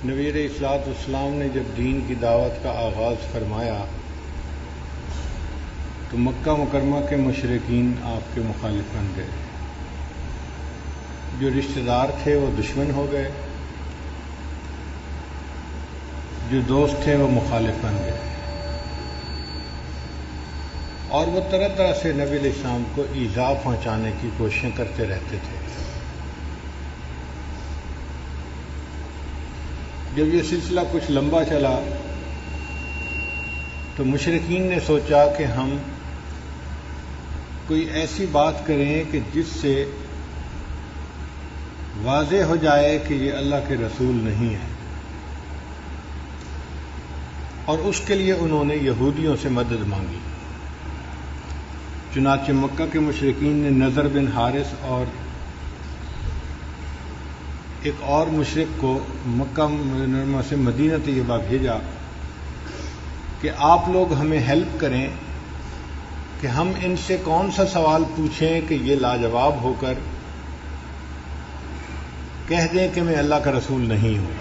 نبی علیہ الصلوۃ والسلام نے جب دین کی دعوت کا آغاز فرمایا تو مکہ مکرمہ کے مشرکین آپ کے مخالف بن گئے. جو رشتہ دار تھے وہ دشمن ہو گئے، جو دوست تھے وہ مخالف بن گئے، اور وہ طرح طرح سے نبی علیہ السلام کو ایذا پہنچانے کی کوششیں کرتے رہتے تھے. جب یہ سلسلہ کچھ لمبا چلا تو مشرکین نے سوچا کہ ہم کوئی ایسی بات کریں کہ جس سے واضح ہو جائے کہ یہ اللہ کے رسول نہیں ہے، اور اس کے لیے انہوں نے یہودیوں سے مدد مانگی. چنانچہ مکہ کے مشرکین نے نضر بن حارث اور ایک اور مشرک کو مکہ مکرمہ سے مدینہ طیبہ بھیجا کہ آپ لوگ ہمیں ہیلپ کریں کہ ہم ان سے کون سا سوال پوچھیں کہ یہ لاجواب ہو کر کہہ دیں کہ میں اللہ کا رسول نہیں ہوں.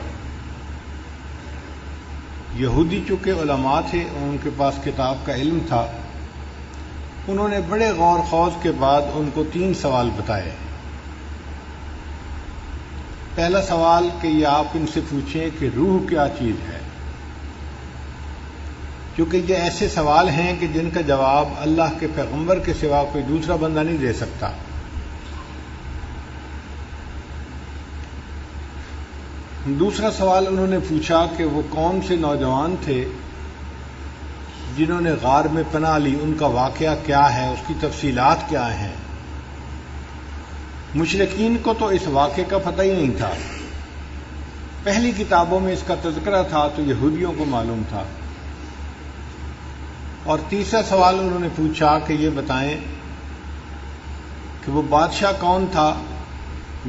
یہودی چونکہ علماء تھے، ان کے پاس کتاب کا علم تھا، انہوں نے بڑے غور خوض کے بعد ان کو 3 سوال بتائے. پہلا سوال کہ یہ آپ ان سے پوچھیں کہ روح کیا چیز ہے، کیونکہ یہ ایسے سوال ہیں کہ جن کا جواب اللہ کے پیغمبر کے سوا کوئی دوسرا بندہ نہیں دے سکتا. دوسرا سوال انہوں نے پوچھا کہ وہ کون سے نوجوان تھے جنہوں نے غار میں پناہ لی، ان کا واقعہ کیا ہے، اس کی تفصیلات کیا ہیں. مشرکین کو تو اس واقعے کا پتہ ہی نہیں تھا، پہلی کتابوں میں اس کا تذکرہ تھا تو یہودیوں کو معلوم تھا. اور تیسرا سوال انہوں نے پوچھا کہ یہ بتائیں کہ وہ بادشاہ کون تھا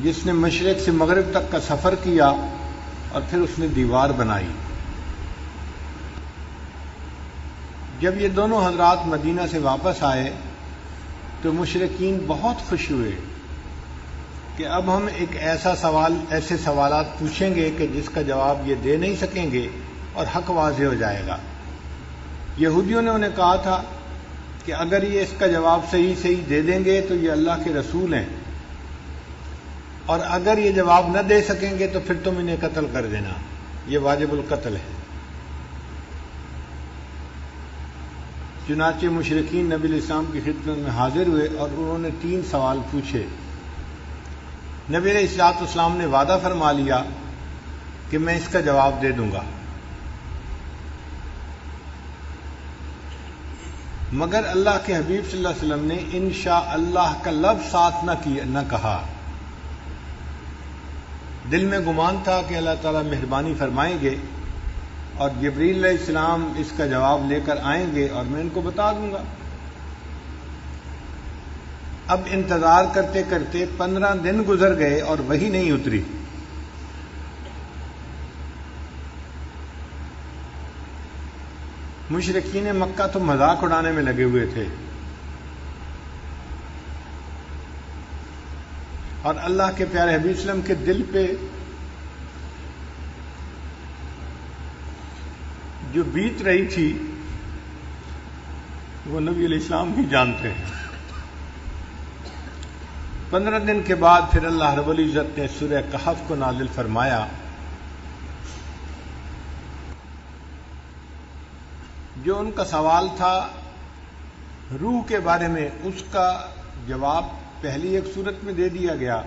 جس نے مشرق سے مغرب تک کا سفر کیا اور پھر اس نے دیوار بنائی. جب یہ دونوں حضرات مدینہ سے واپس آئے تو مشرکین بہت خوش ہوئے کہ اب ہم ایک ایسے سوالات پوچھیں گے کہ جس کا جواب یہ دے نہیں سکیں گے اور حق واضح ہو جائے گا. یہودیوں نے انہیں کہا تھا کہ اگر یہ اس کا جواب صحیح دے دیں گے تو یہ اللہ کے رسول ہیں، اور اگر یہ جواب نہ دے سکیں گے تو پھر تم انہیں قتل کر دینا، یہ واجب القتل ہے. چنانچہ مشرکین نبی علیہ السلام کی خدمت میں حاضر ہوئے اور انہوں نے 3 سوال پوچھے. نبی علیہ الصلوۃ والسلام نے وعدہ فرما لیا کہ میں اس کا جواب دے دوں گا، مگر اللہ کے حبیب صلی اللہ علیہ وسلم نے انشاءاللہ کا لفظ ساتھ نہ کہا. دل میں گمان تھا کہ اللہ تعالیٰ مہربانی فرمائیں گے اور جبریل علیہ السلام اس کا جواب لے کر آئیں گے اور میں ان کو بتا دوں گا. اب انتظار کرتے کرتے 15 دن گزر گئے اور وحی نہیں اتری. مشرکین مکہ تو مذاق اڑانے میں لگے ہوئے تھے، اور اللہ کے پیارے حبیب صلی اللہ علیہ وسلم کے دل پہ جو بیت رہی تھی وہ نبی علیہ السلام ہی جانتے ہیں. 15 دن کے بعد پھر اللہ رب العزت نے سورہ کہف کو نازل فرمایا. جو ان کا سوال تھا روح کے بارے میں، اس کا جواب پہلی ایک صورت میں دے دیا گیا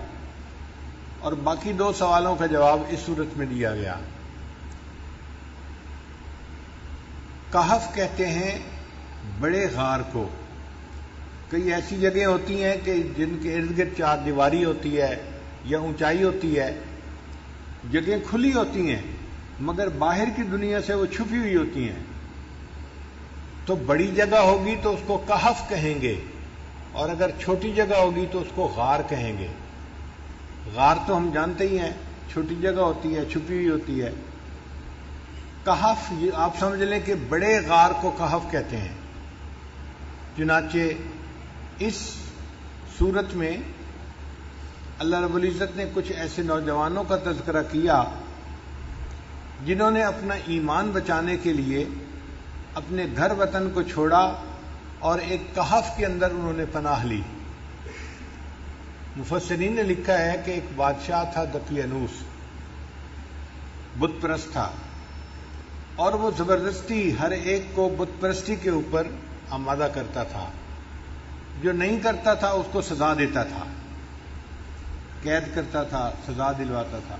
اور باقی 2 سوالوں کا جواب اس صورت میں دیا گیا. کہف کہتے ہیں بڑے غار کو. کئی ایسی جگہیں ہوتی ہیں کہ جن کے ارد گرد 4 دیواری ہوتی ہے یا اونچائی ہوتی ہے، جگہیں کھلی ہوتی ہیں مگر باہر کی دنیا سے وہ چھپی ہوئی ہوتی ہیں. تو بڑی جگہ ہوگی تو اس کو کہف کہیں گے، اور اگر چھوٹی جگہ ہوگی تو اس کو غار کہیں گے. غار تو ہم جانتے ہی ہیں، چھوٹی جگہ ہوتی ہے، چھپی ہوئی ہوتی ہے. کہف یہ آپ سمجھ لیں کہ بڑے غار کو کہف کہتے ہیں. چنانچہ اس صورت میں اللہ رب العزت نے کچھ ایسے نوجوانوں کا تذکرہ کیا جنہوں نے اپنا ایمان بچانے کے لیے اپنے گھر وطن کو چھوڑا اور ایک کہف کے اندر انہوں نے پناہ لی۔ مفسرین نے لکھا ہے کہ ایک بادشاہ تھا دقیانوس، بت پرست تھا، اور وہ زبردستی ہر ایک کو بت پرستی کے اوپر آمادہ کرتا تھا۔ جو نہیں کرتا تھا اس کو سزا دیتا تھا، قید کرتا تھا، سزا دلواتا تھا۔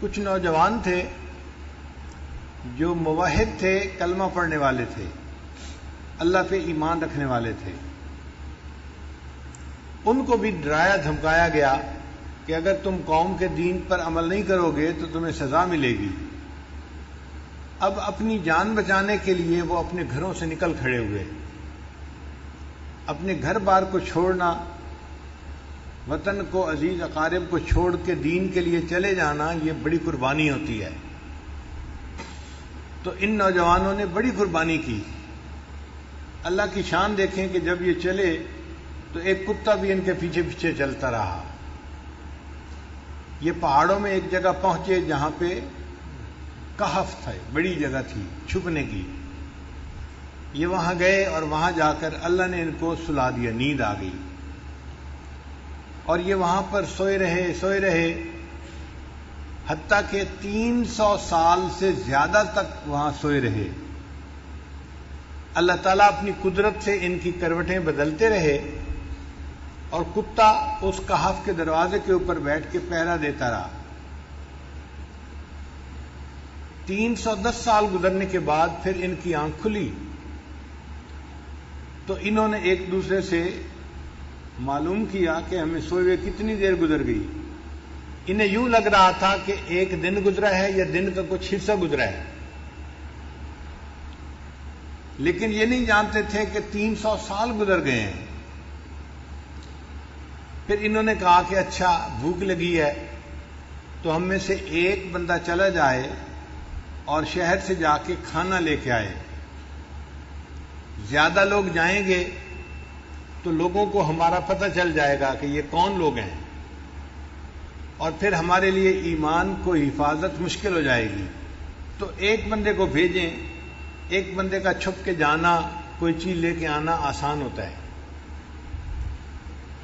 کچھ نوجوان تھے جو موحد تھے، کلمہ پڑھنے والے تھے، اللہ پہ ایمان رکھنے والے تھے، ان کو بھی ڈرایا دھمکایا گیا کہ اگر تم قوم کے دین پر عمل نہیں کرو گے تو تمہیں سزا ملے گی۔ اب اپنی جان بچانے کے لیے وہ اپنے گھروں سے نکل کھڑے ہوئے۔ اپنے گھر بار کو چھوڑنا، وطن کو، عزیز اقارب کو چھوڑ کے دین کے لیے چلے جانا، یہ بڑی قربانی ہوتی ہے۔ تو ان نوجوانوں نے بڑی قربانی کی۔ اللہ کی شان دیکھیں کہ جب یہ چلے تو ایک کتا بھی ان کے پیچھے پیچھے چلتا رہا۔ یہ پہاڑوں میں ایک جگہ پہنچے جہاں پہ کہف تھا، بڑی جگہ تھی چھپنے کی۔ یہ وہاں گئے اور وہاں جا کر اللہ نے ان کو سلا دیا، نیند آ گئی، اور یہ وہاں پر سوئے رہے حتیٰ کہ 300 سال سے زیادہ تک وہاں سوئے رہے۔ اللہ تعالیٰ اپنی قدرت سے ان کی کروٹیں بدلتے رہے، اور کتا اس کہف کے دروازے کے اوپر بیٹھ کے پہرا دیتا رہا۔ 310 سال گزرنے کے بعد پھر ان کی آنکھ کھلی تو انہوں نے ایک دوسرے سے معلوم کیا کہ ہمیں سوئے ہوئے کتنی دیر گزر گئی۔ انہیں یوں لگ رہا تھا کہ ایک دن گزرا ہے یا دن کا کچھ حصہ گزرا ہے، لیکن یہ نہیں جانتے تھے کہ 300 سال گزر گئے ہیں۔ پھر انہوں نے کہا کہ اچھا بھوک لگی ہے تو ہم میں سے ایک بندہ چلا جائے اور شہر سے جا کے کھانا لے کے آئے۔ زیادہ لوگ جائیں گے تو لوگوں کو ہمارا پتہ چل جائے گا کہ یہ کون لوگ ہیں، اور پھر ہمارے لیے ایمان کو حفاظت مشکل ہو جائے گی۔ تو ایک بندے کو بھیجیں، ایک بندے کا چھپ کے جانا، کوئی چیز لے کے آنا آسان ہوتا ہے۔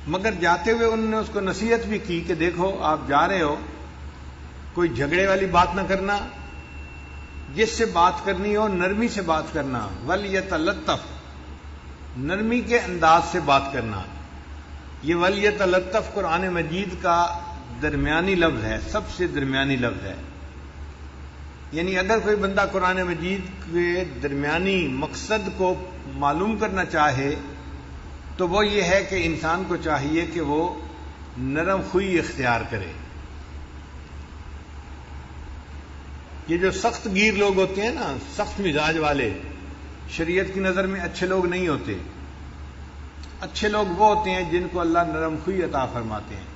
مگر جاتے ہوئے انہوں نے اس کو نصیحت بھی کی کہ دیکھو آپ جا رہے ہو، کوئی جھگڑے والی بات نہ کرنا، جس سے بات کرنی ہو نرمی سے بات کرنا، وَلْيَتَلَطَّفْ، نرمی کے انداز سے بات کرنا۔ یہ وَلْيَتَلَطَّفْ قرآن مجید کا درمیانی لفظ ہے، سب سے درمیانی لفظ ہے۔ یعنی اگر کوئی بندہ قرآن مجید کے درمیانی مقصد کو معلوم کرنا چاہے تو وہ یہ ہے کہ انسان کو چاہیے کہ وہ نرم خوئی اختیار کرے۔ یہ جو سخت گیر لوگ ہوتے ہیں نا، سخت مزاج والے، شریعت کی نظر میں اچھے لوگ نہیں ہوتے۔ اچھے لوگ وہ ہوتے ہیں جن کو اللہ نرم خوئی عطا فرماتے ہیں،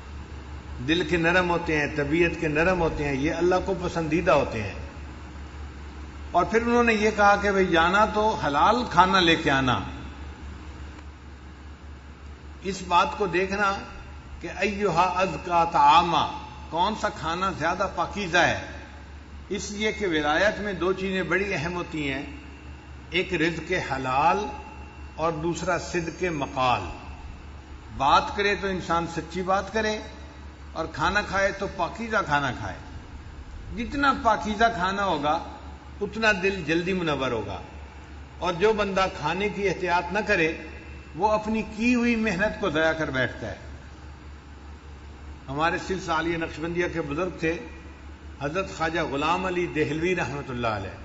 دل کے نرم ہوتے ہیں، طبیعت کے نرم ہوتے ہیں، یہ اللہ کو پسندیدہ ہوتے ہیں۔ اور پھر انہوں نے یہ کہا کہ بھئی جانا تو حلال کھانا لے کے آنا۔ اس بات کو دیکھنا کہ ایھا ازکا طعاما، کون سا کھانا زیادہ پاکیزہ ہے۔ اس لیے کہ ولایت میں دو چیزیں بڑی اہم ہوتی ہیں، ایک رزق حلال اور دوسرا صدق مقال۔ بات کرے تو انسان سچی بات کرے، اور کھانا کھائے تو پاکیزہ کھانا کھائے۔ جتنا پاکیزہ کھانا ہوگا اتنا دل جلدی منور ہوگا، اور جو بندہ کھانے کی احتیاط نہ کرے وہ اپنی کی ہوئی محنت کو ضائع کر بیٹھتا ہے۔ ہمارے سلسلہ عالیہ نقشبندیہ کے بزرگ تھے حضرت خواجہ غلام علی دہلوی رحمۃ اللہ علیہ۔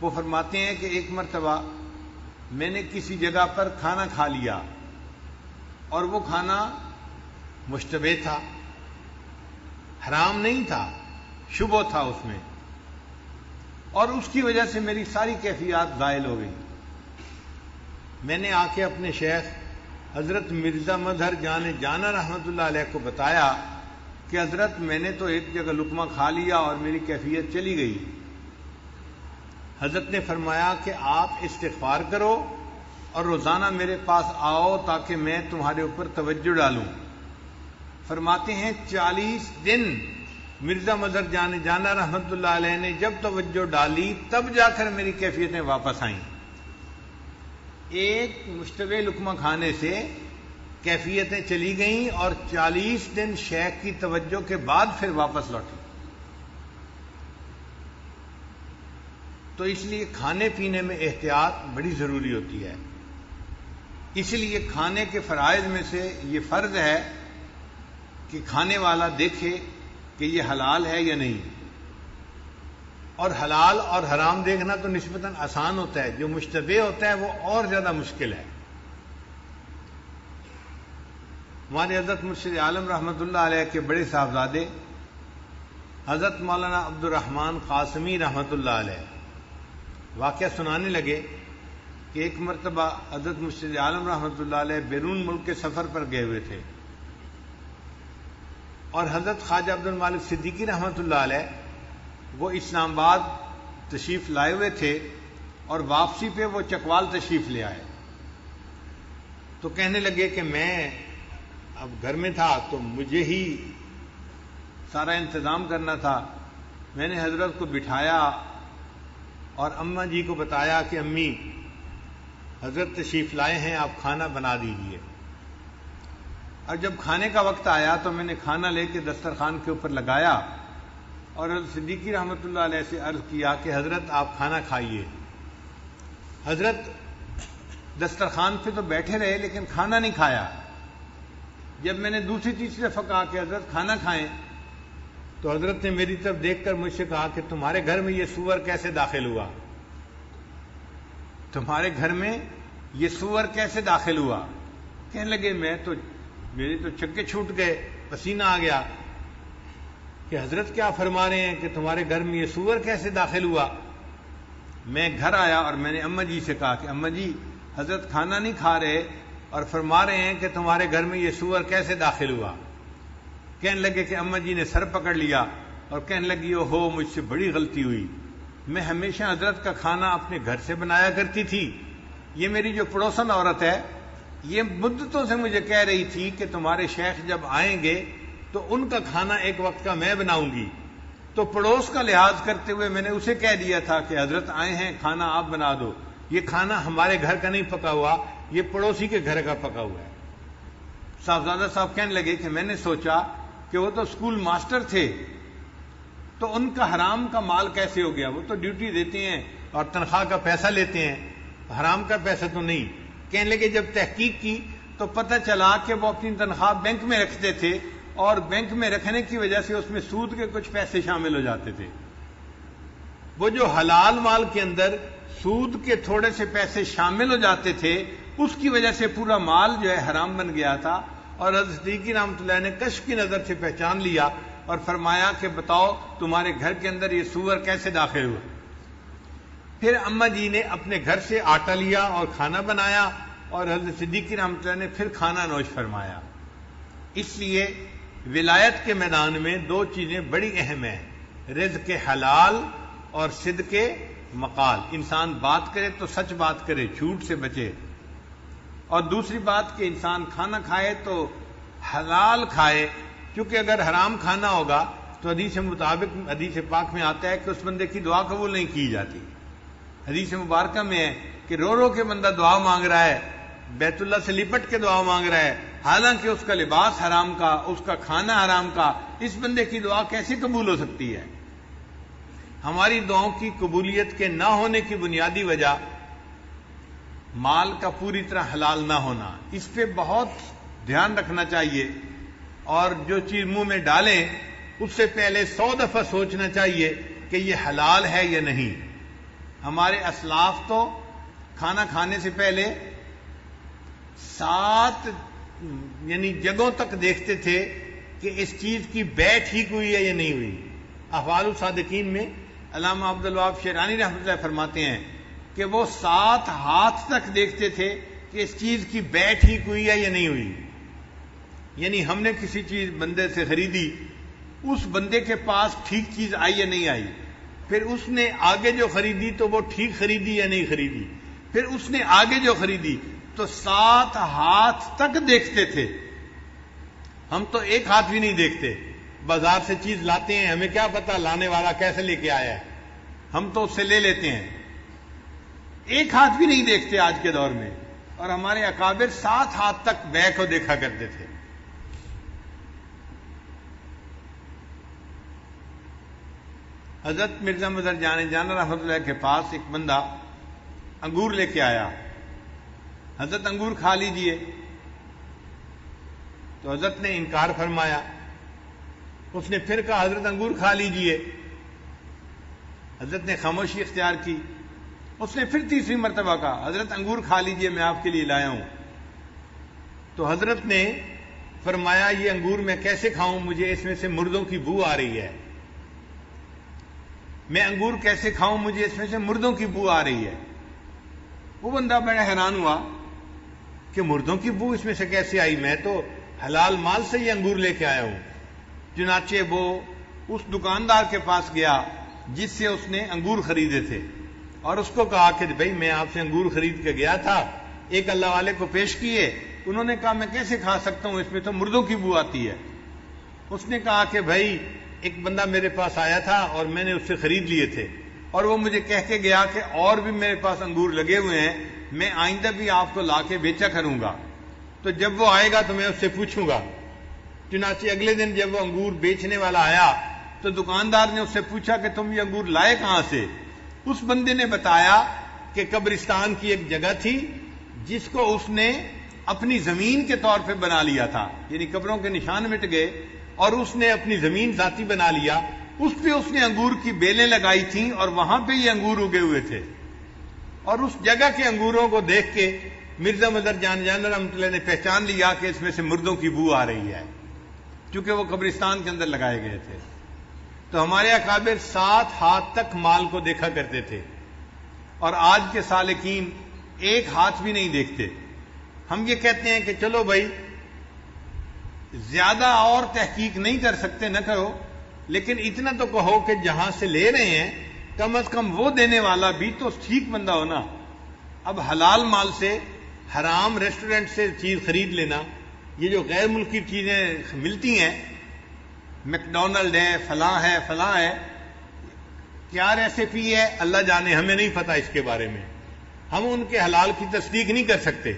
وہ فرماتے ہیں کہ ایک مرتبہ میں نے کسی جگہ پر کھانا کھا لیا، اور وہ کھانا مشتبہ تھا، حرام نہیں تھا، شبہ تھا اس میں، اور اس کی وجہ سے میری ساری کیفیات زائل ہو گئی۔ میں نے آ کے اپنے شیخ حضرت مرزا مظہر جان جانا رحمۃ اللہ علیہ کو بتایا کہ حضرت میں نے تو ایک جگہ لقمہ کھا لیا اور میری کیفیت چلی گئی۔ حضرت نے فرمایا کہ آپ استغفار کرو اور روزانہ میرے پاس آؤ تاکہ میں تمہارے اوپر توجہ ڈالوں۔ فرماتے ہیں 40 دن مرزا مظہر جان جانا رحمت اللہ علیہ نے جب توجہ ڈالی تب جا کر میری کیفیتیں واپس آئیں. ایک مشتبہ لقمہ کھانے سے کیفیتیں چلی گئیں اور 40 دن شیخ کی توجہ کے بعد پھر واپس لوٹی. تو اس لیے کھانے پینے میں احتیاط بڑی ضروری ہوتی ہے. اس لیے کھانے کے فرائض میں سے یہ فرض ہے کہ کھانے والا دیکھے کہ یہ حلال ہے یا نہیں. اور حلال اور حرام دیکھنا تو نسبتاً آسان ہوتا ہے، جو مشتبہ ہوتا ہے وہ اور زیادہ مشکل ہے. ہمارے حضرت مرشد عالم رحمۃ اللہ علیہ کے بڑے صاحبزادے حضرت مولانا عبد الرحمن قاسمی رحمۃ اللہ علیہ واقعہ سنانے لگے کہ ایک مرتبہ حضرت مرشد عالم رحمۃ اللہ علیہ بیرون ملک کے سفر پر گئے ہوئے تھے اور حضرت خواجہ عبد المالک صدیقی رحمۃ اللہ علیہ وہ اسلام آباد تشریف لائے ہوئے تھے اور واپسی پہ وہ چکوال تشریف لے آئے. تو کہنے لگے کہ میں اب گھر میں تھا تو مجھے ہی سارا انتظام کرنا تھا. میں نے حضرت کو بٹھایا اور اماں جی کو بتایا کہ امی حضرت تشریف لائے ہیں، آپ کھانا بنا دیجئے. اور جب کھانے کا وقت آیا تو میں نے کھانا لے کے دسترخوان کے اوپر لگایا اور حضرت صدیقی رحمۃ اللہ علیہ سے عرض کیا کہ حضرت آپ کھانا کھائیے. حضرت دسترخوان پہ تو بیٹھے رہے لیکن کھانا نہیں کھایا. جب میں نے دوسری تیسری دفعہ کہا کہ حضرت کھانا کھائیں تو حضرت نے میری طرف دیکھ کر مجھ سے کہا کہ تمہارے گھر میں یہ سور کیسے داخل ہوا؟ تمہارے گھر میں یہ سور کیسے داخل ہوا؟ کہنے لگے میرے تو چکے چھوٹ گئے، پسینہ آ گیا کہ حضرت کیا فرما رہے ہیں کہ تمہارے گھر میں یہ سور کیسے داخل ہوا؟ میں گھر آیا اور میں نے اماں جی سے کہا کہ اماں جی حضرت کھانا نہیں کھا رہے اور فرما رہے ہیں کہ تمہارے گھر میں یہ سور کیسے داخل ہوا؟ کہنے لگے کہ اماں جی نے سر پکڑ لیا اور کہنے لگی او ہو مجھ سے بڑی غلطی ہوئی، میں ہمیشہ حضرت کا کھانا اپنے گھر سے بنایا کرتی تھی. یہ میری جو پڑوسن عورت ہے یہ مدتوں سے مجھے کہہ رہی تھی کہ تمہارے شیخ جب آئیں گے تو ان کا کھانا ایک وقت کا میں بناؤں گی. تو پڑوس کا لحاظ کرتے ہوئے میں نے اسے کہہ دیا تھا کہ حضرت آئے ہیں کھانا آپ بنا دو. یہ کھانا ہمارے گھر کا نہیں پکا ہوا، یہ پڑوسی کے گھر کا پکا ہوا ہے. صاحبزادہ صاحب کہنے لگے کہ میں نے سوچا کہ وہ تو اسکول ماسٹر تھے تو ان کا حرام کا مال کیسے ہو گیا؟ وہ تو ڈیوٹی دیتے ہیں اور تنخواہ کا پیسہ لیتے ہیں، حرام کا پیسہ تو نہیں. کہنے لگے جب تحقیق کی تو پتہ چلا کہ وہ اپنی تنخواہ بینک میں رکھتے تھے اور بینک میں رکھنے کی وجہ سے اس میں سود کے کچھ پیسے شامل ہو جاتے تھے. وہ جو حلال مال کے اندر سود کے تھوڑے سے پیسے شامل ہو جاتے تھے اس کی وجہ سے پورا مال جو ہے حرام بن گیا تھا. اور حضرت صدیقی رحمۃ اللہ نے کشف کی نظر سے پہچان لیا اور فرمایا کہ بتاؤ تمہارے گھر کے اندر یہ سور کیسے داخل ہوا؟ پھر اماں جی نے اپنے گھر سے آٹا لیا اور کھانا بنایا اور حضرت صدیقی رحمۃ اللہ نے پھر کھانا نوش فرمایا. اس لیے ولایت کے میدان میں دو چیزیں بڑی اہم ہیں، رزق حلال اور صدق مقال. انسان بات کرے تو سچ بات کرے، جھوٹ سے بچے. اور دوسری بات کہ انسان کھانا کھائے تو حلال کھائے، کیونکہ اگر حرام کھانا ہوگا تو حدیث مطابق حدیث پاک میں آتا ہے کہ اس بندے کی دعا قبول نہیں کی جاتی. حدیث مبارکہ میں ہے کہ رو رو کے بندہ دعا مانگ رہا ہے، بیت اللہ سے لپٹ کے دعا مانگ رہا ہے، حالانکہ اس کا لباس حرام کا، اس کا کھانا حرام کا. اس بندے کی دعا کیسے قبول ہو سکتی ہے؟ ہماری دعاؤں کی قبولیت کے نہ ہونے کی بنیادی وجہ مال کا پوری طرح حلال نہ ہونا. اس پہ بہت دھیان رکھنا چاہیے اور جو چیز منہ میں ڈالیں اس سے پہلے 100 دفعہ سوچنا چاہیے کہ یہ حلال ہے یا نہیں. ہمارے اسلاف تو کھانا کھانے سے پہلے 7 جگہوں تک دیکھتے تھے کہ اس چیز کی بے ٹھیک ہوئی ہے یا نہیں ہوئی. احوال الصادقین میں علامہ عبد الوہاب شیرانی رحمۃ اللہ فرماتے ہیں کہ وہ 7 ہاتھ تک دیکھتے تھے کہ اس چیز کی بے ٹھیک ہوئی ہے یا نہیں ہوئی. یعنی ہم نے کسی چیز بندے سے خریدی، اس بندے کے پاس ٹھیک چیز آئی یا نہیں آئی، پھر اس نے آگے جو خریدی تو وہ ٹھیک خریدی یا نہیں خریدی، پھر اس نے آگے جو خریدی، تو 7 ہاتھ تک دیکھتے تھے. ہم تو ایک ہاتھ بھی نہیں دیکھتے. بازار سے چیز لاتے ہیں، ہمیں کیا پتا لانے والا کیسے لے کے آیا ہے، ہم تو اس سے لے لیتے ہیں، ایک ہاتھ بھی نہیں دیکھتے آج کے دور میں. اور ہمارے اکابر 7 ہاتھ تک بے کو دیکھا کرتے تھے. حضرت مرزا مظہر جان رحمۃ اللہ کے پاس ایک بندہ انگور لے کے آیا. حضرت انگور کھا لیجئے، تو حضرت نے انکار فرمایا. اس نے پھر کہا حضرت انگور کھا لیجئے، حضرت نے خاموشی اختیار کی. اس نے پھر تیسری مرتبہ کہا حضرت انگور کھا لیجئے، میں آپ کے لیے لایا ہوں. تو حضرت نے فرمایا یہ انگور میں کیسے کھاؤں، مجھے اس میں سے مردوں کی بو آ رہی ہے. میں انگور کیسے کھاؤں، مجھے اس میں سے مردوں کی بو آ رہی ہے. وہ بندہ بڑا حیران ہوا کہ مردوں کی بو اس میں سے کیسے آئی، میں تو حلال مال سے یہ انگور لے کے آیا ہوں. چنانچہ وہ اس دکاندار کے پاس گیا جس سے اس نے انگور خریدے تھے، اور اس کو کہا کہ بھئی میں آپ سے انگور خرید کے گیا تھا. ایک اللہ والے کو پیش کیے، انہوں نے کہا میں کیسے کھا سکتا ہوں، اس میں تو مردوں کی بو آتی ہے. اس نے کہا کہ بھئی ایک بندہ میرے پاس آیا تھا اور میں نے اس سے خرید لیے تھے، اور وہ مجھے کہہ کے گیا کہ اور بھی میرے پاس انگور لگے ہوئے ہیں، میں آئندہ بھی آپ کو لا کے بیچا کروں گا، تو جب وہ آئے گا تو میں اس سے پوچھوں گا. چنانچہ اگلے دن جب وہ انگور بیچنے والا آیا تو دکاندار نے اس سے پوچھا کہ تم یہ انگور لائے کہاں سے. اس بندے نے بتایا کہ قبرستان کی ایک جگہ تھی جس کو اس نے اپنی زمین کے طور پہ بنا لیا تھا، یعنی قبروں کے نشان مٹ گئے اور اس نے اپنی زمین ذاتی بنا لیا. اس پہ اس نے انگور کی بیلیں لگائی تھیں اور وہاں پہ یہ انگور اگے ہوئے تھے. اور اس جگہ کے انگوروں کو دیکھ کے مرزا مظہر جان رحمۃ اللہ نے پہچان لیا کہ اس میں سے مردوں کی بو آ رہی ہے، کیونکہ وہ قبرستان کے اندر لگائے گئے تھے. تو ہمارے اکابر 7 ہاتھ تک مال کو دیکھا کرتے تھے، اور آج کے سالکین ایک ہاتھ بھی نہیں دیکھتے. ہم یہ کہتے ہیں کہ چلو بھائی زیادہ اور تحقیق نہیں کر سکتے نہ کرو، لیکن اتنا تو کہو کہ جہاں سے لے رہے ہیں کم از کم وہ دینے والا بھی تو ٹھیک بندہ ہونا. اب حلال مال سے حرام ریسٹورنٹ سے چیز خرید لینا، یہ جو غیر ملکی چیزیں ملتی ہیں، میکڈونلڈ ہے، فلاں ہے، کیا ریسیپی ہے اللہ جانے، ہمیں نہیں پتا اس کے بارے میں. ہم ان کے حلال کی تصدیق نہیں کر سکتے،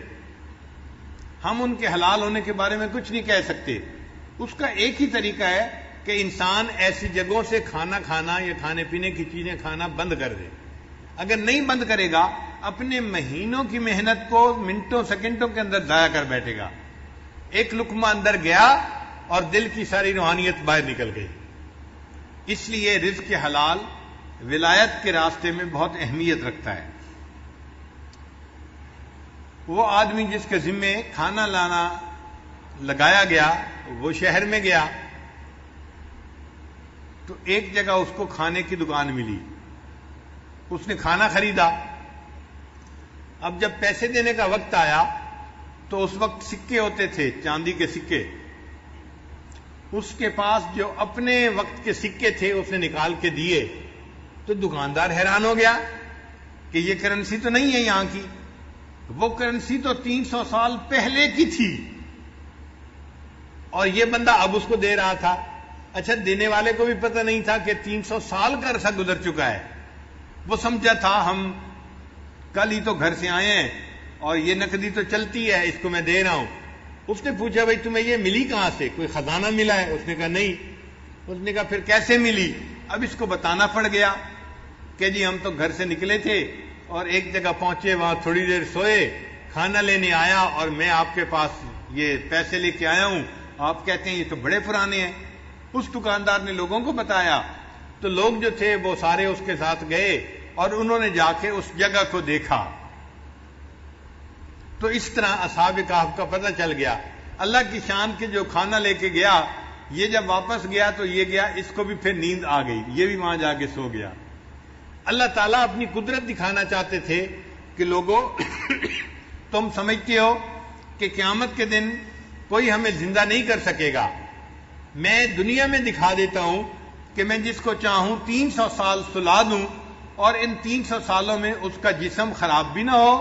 ہم ان کے حلال ہونے کے بارے میں کچھ نہیں کہہ سکتے. اس کا ایک ہی طریقہ ہے کہ انسان ایسی جگہوں سے کھانا کھانا یا کھانے پینے کی چیزیں کھانا بند کر دے. اگر نہیں بند کرے گا اپنے مہینوں کی محنت کو منٹوں سیکنڈوں کے اندر ضائع کر بیٹھے گا. ایک لقمہ اندر گیا اور دل کی ساری روحانیت باہر نکل گئی. اس لیے رزق حلال ولایت کے راستے میں بہت اہمیت رکھتا ہے. وہ آدمی جس کے ذمے کھانا لانا لگایا گیا وہ شہر میں گیا تو ایک جگہ اس کو کھانے کی دکان ملی، اس نے کھانا خریدا. اب جب پیسے دینے کا وقت آیا تو اس وقت سکے ہوتے تھے، چاندی کے سکے. اس کے پاس جو اپنے وقت کے سکے تھے اس نے نکال کے دیے تو دکاندار حیران ہو گیا کہ یہ کرنسی تو نہیں ہے یہاں کی، وہ کرنسی تو 300 سال پہلے کی تھی اور یہ بندہ اب اس کو دے رہا تھا. اچھا دینے والے کو بھی پتہ نہیں تھا کہ 300 سال کا عرصہ گزر چکا ہے. وہ سمجھا تھا ہم کل ہی تو گھر سے آئے ہیں اور یہ نقدی تو چلتی ہے، اس کو میں دے رہا ہوں. اس نے پوچھا بھائی تمہیں یہ ملی کہاں سے، کوئی خزانہ ملا ہے؟ اس نے کہا نہیں. اس نے کہا پھر کیسے ملی؟ اب اس کو بتانا پڑ گیا کہ جی ہم تو گھر سے نکلے تھے اور ایک جگہ پہنچے، وہاں تھوڑی دیر سوئے، کھانا لینے آیا اور میں آپ کے پاس یہ پیسے لے کے آیا ہوں. آپ کہتے ہیں یہ تو بڑے پرانے ہیں. اس دکاندار نے لوگوں کو بتایا تو لوگ جو تھے وہ سارے اس کے ساتھ گئے اور انہوں نے جا کے اس جگہ کو دیکھا. تو اس طرح اصحاب کہف کا پتہ چل گیا. اللہ کی شان کے جو کھانا لے کے گیا، یہ جب واپس گیا تو یہ گیا، اس کو بھی پھر نیند آ گئی، یہ بھی وہاں جا کے سو گیا. اللہ تعالیٰ اپنی قدرت دکھانا چاہتے تھے کہ لوگوں تم سمجھتے ہو کہ قیامت کے دن کوئی ہمیں زندہ نہیں کر سکے گا، میں دنیا میں دکھا دیتا ہوں کہ میں جس کو چاہوں 300 سال سلا دوں اور ان 300 سالوں میں اس کا جسم خراب بھی نہ ہو،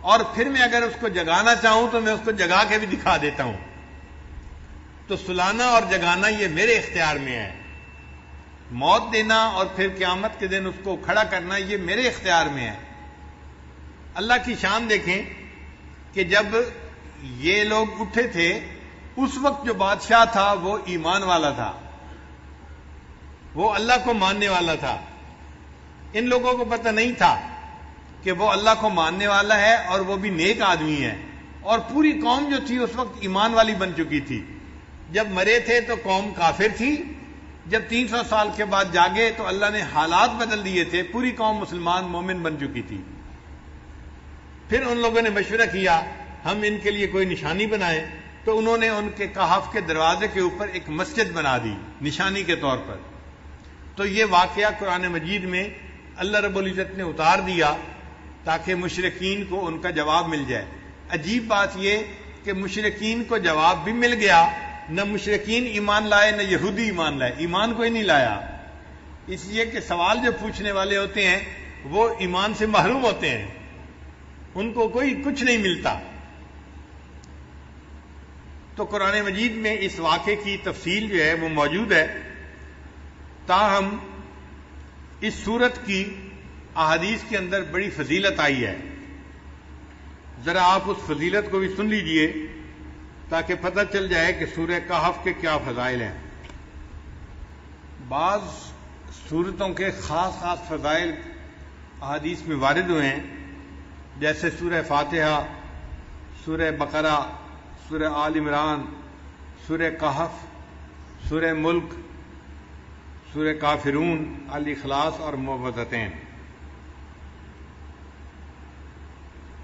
اور پھر میں اگر اس کو جگانا چاہوں تو میں اس کو جگا کے بھی دکھا دیتا ہوں. تو سلانا اور جگانا یہ میرے اختیار میں ہے، موت دینا اور پھر قیامت کے دن اس کو کھڑا کرنا یہ میرے اختیار میں ہے۔ اللہ کی شان دیکھیں کہ جب یہ لوگ اٹھے تھے اس وقت جو بادشاہ تھا وہ ایمان والا تھا، وہ اللہ کو ماننے والا تھا۔ ان لوگوں کو پتہ نہیں تھا کہ وہ اللہ کو ماننے والا ہے اور وہ بھی نیک آدمی ہے، اور پوری قوم جو تھی اس وقت ایمان والی بن چکی تھی۔ جب مرے تھے تو قوم کافر تھی، جب 300 سال کے بعد جاگے تو اللہ نے حالات بدل دیے تھے، پوری قوم مسلمان مومن بن چکی تھی۔ پھر ان لوگوں نے مشورہ کیا ہم ان کے لیے کوئی نشانی بنائیں، تو انہوں نے ان کے کہف کے دروازے کے اوپر ایک مسجد بنا دی نشانی کے طور پر۔ تو یہ واقعہ قرآن مجید میں اللہ رب العزت نے اتار دیا تاکہ مشرکین کو ان کا جواب مل جائے۔ عجیب بات یہ کہ مشرکین کو جواب بھی مل گیا، نہ مشرکین ایمان لائے نہ یہودی ایمان لائے، ایمان کوئی نہیں لایا، اس لیے کہ سوال جو پوچھنے والے ہوتے ہیں وہ ایمان سے محروم ہوتے ہیں، ان کو کوئی کچھ نہیں ملتا۔ تو قرآن مجید میں اس واقعے کی تفصیل جو ہے وہ موجود ہے، تاہم اس سورت کی احادیث کے اندر بڑی فضیلت آئی ہے۔ ذرا آپ اس فضیلت کو بھی سن لیجئے تاکہ پتہ چل جائے کہ سورہ کہف کے کیا فضائل ہیں۔ بعض سورتوں کے خاص خاص فضائل احادیث میں وارد ہوئے ہیں، جیسے سورہ فاتحہ، سورہ بقرہ، سورہ آل عمران، سورہ کہف، سورہ ملک، سورہ کافرون، الاخلاص اور معوذتین۔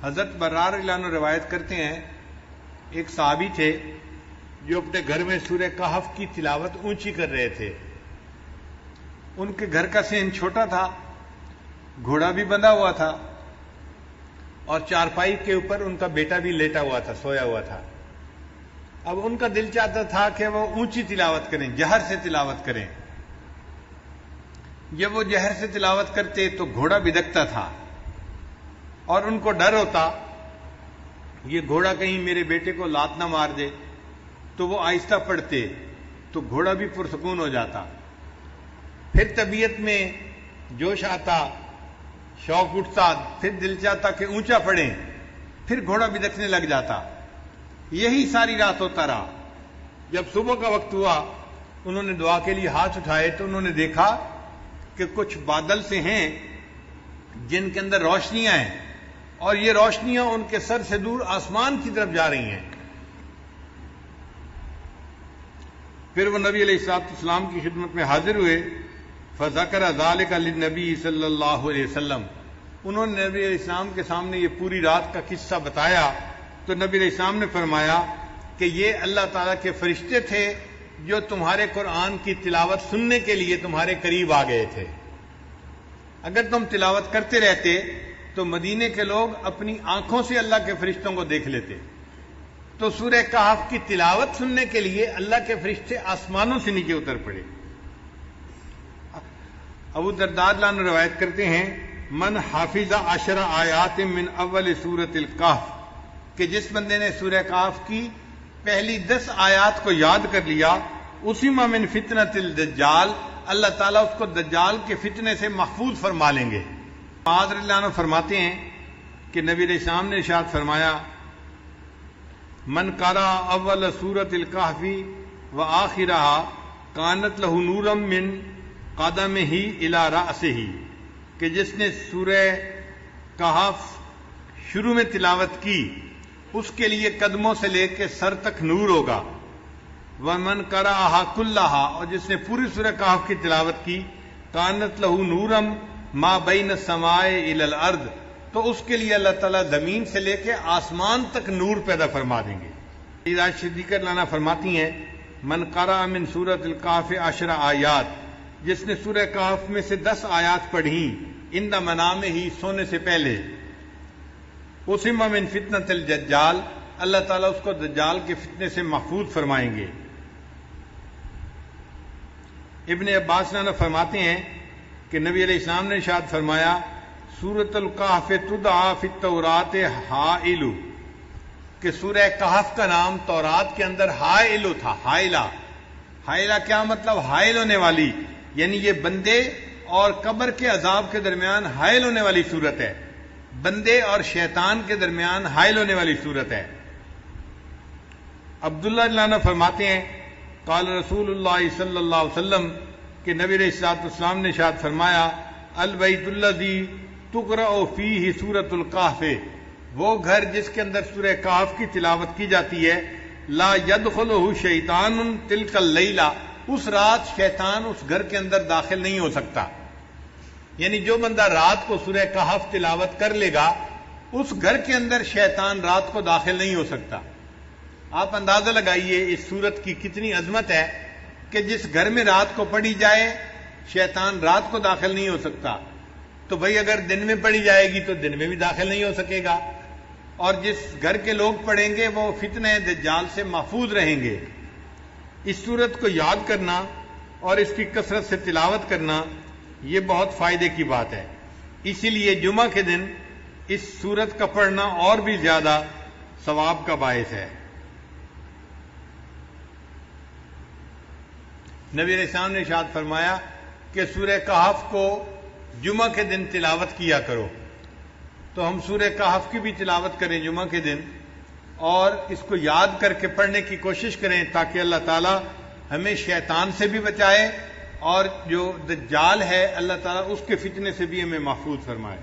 حضرت برار رضی اللہ عنہ روایت کرتے ہیں ایک صحابی تھے جو اپنے گھر میں سورہ کہف کی تلاوت اونچی کر رہے تھے۔ ان کے گھر کا صحن چھوٹا تھا، گھوڑا بھی بندھا ہوا تھا اور چارپائی کے اوپر ان کا بیٹا بھی لیٹا ہوا تھا، سویا ہوا تھا۔ اب ان کا دل چاہتا تھا کہ وہ اونچی تلاوت کریں، جہر سے تلاوت کریں۔ جب وہ جہر سے تلاوت کرتے تو گھوڑا بدکتا تھا اور ان کو ڈر ہوتا یہ گھوڑا کہیں میرے بیٹے کو لات نہ مار دے، تو وہ آہستہ پڑھتے تو گھوڑا بھی پرسکون ہو جاتا۔ پھر طبیعت میں جوش آتا، شوق اٹھتا، پھر دل چاہتا کہ اونچا پڑھیں، پھر گھوڑا بدکنے لگ جاتا۔ یہی ساری رات ہوتا رہا۔ جب صبح کا وقت ہوا انہوں نے دعا کے لیے ہاتھ اٹھائے تو انہوں نے دیکھا کہ کچھ بادل سے ہیں جن کے اندر روشنیاں ہیں، اور یہ روشنیاں ان کے سر سے دور آسمان کی طرف جا رہی ہیں۔ پھر وہ نبی علیہ السلام کی خدمت میں حاضر ہوئے، فذکر ذلک للنبی صلی اللہ علیہ وسلم، انہوں نے نبی علیہ السلام کے سامنے یہ پوری رات کا قصہ بتایا تو نبی علیہ السلام نے فرمایا کہ یہ اللہ تعالیٰ کے فرشتے تھے جو تمہارے قرآن کی تلاوت سننے کے لیے تمہارے قریب آ گئے تھے۔ اگر تم تلاوت کرتے رہتے تو مدینے کے لوگ اپنی آنکھوں سے اللہ کے فرشتوں کو دیکھ لیتے۔ تو سورہ کہف کی تلاوت سننے کے لیے اللہ کے فرشتے آسمانوں سے نیچے اتر پڑے۔ ابو درداء رضی اللہ عنہ روایت کرتے ہیں من حافظ 10 آیات من اول سورۃ الکہف، کہ جس بندے نے سورہ کہف کی پہلی 10 آیات کو یاد کر لیا، اسی من فتنۃ الدجال، اللہ تعالیٰ اس کو دجال کے فتنے سے محفوظ فرما لیں گے۔ معاذ رضی اللہ عنہ فرماتے ہیں کہ نبی علیہ السلام نے ارشاد فرمایا من قرأ اول سورۃ الکہف وآخرها کانت لہ نورا من قدمہ الی رأسہ، کہ جس نے سورہ کہف شروع میں تلاوت کی اس کے لیے قدموں سے لے کے سر تک نور ہوگا۔ ومن قرأها کلها، اور جس نے پوری سورہ کہف کی تلاوت کی، کانت لہ نورا ما بین السماء الی الارض، تو اس کے لیے اللہ تعالیٰ زمین سے لے کے آسمان تک نور پیدا فرما دیں گے۔ سیدہ صدیقہ لانا فرماتی ہیں من قرأ من سورۃ الکہف 10 آیات، جس نے سورہ کہف میں سے 10 آیات پڑھیں عند منامہ، سونے سے پہلے، اسم من فتنۃ الدجال، اللہ تعالیٰ اس کو دجال کے فتنے سے محفوظ فرمائیں گے۔ ابن عباس نے فرماتے ہیں کہ نبی علیہ السلام نے ارشاد فرمایا سورۃ الکہف تدعا فی التوراۃ حائل، کہ سورہ کہف کا نام تورات کے اندر حائلو تھا. حائلہ کیا مطلب؟ حائل ہونے والی، یعنی یہ بندے اور قبر کے عذاب کے درمیان حائل ہونے والی صورت ہے، بندے اور شیطان کے درمیان حائل ہونے والی صورت ہے. عبداللہ اللہ عنہ فرماتے ہیں قال رسول اللہ صلی اللہ علیہ وسلم کہ نبی علیہ الصلوۃ والسلام نے ارشاد فرمایا البیت الذی تقرأ فیہ سورۃ الکہف، وہ گھر جس کے اندر سورہ کہف کی تلاوت کی جاتی ہے، لا یدخلہ شیطان تلک اللیلہ، اس رات شیطان اس گھر کے اندر داخل نہیں ہو سکتا. یعنی جو بندہ رات کو سورہ کہف تلاوت کر لے گا اس گھر کے اندر شیطان رات کو داخل نہیں ہو سکتا. آپ اندازہ لگائیے اس سورت کی کتنی عظمت ہے کہ جس گھر میں رات کو پڑھی جائے شیطان رات کو داخل نہیں ہو سکتا، تو بھئی اگر دن میں پڑھی جائے گی تو دن میں بھی داخل نہیں ہو سکے گا، اور جس گھر کے لوگ پڑھیں گے وہ فتنہ دجال سے محفوظ رہیں گے. اس سورت کو یاد کرنا اور اس کی کثرت سے تلاوت کرنا یہ بہت فائدے کی بات ہے. اسی لیے جمعہ کے دن اس سورت کا پڑھنا اور بھی زیادہ ثواب کا باعث ہے. نبی علیہ السلام نے ارشاد فرمایا کہ سورہ کہف کو جمعہ کے دن تلاوت کیا کرو. تو ہم سورہ کہف کی بھی تلاوت کریں جمعہ کے دن اور اس کو یاد کر کے پڑھنے کی کوشش کریں تاکہ اللہ تعالیٰ ہمیں شیطان سے بھی بچائے اور جو دجال ہے اللہ تعالیٰ اس کے فتنے سے بھی ہمیں محفوظ فرمائے.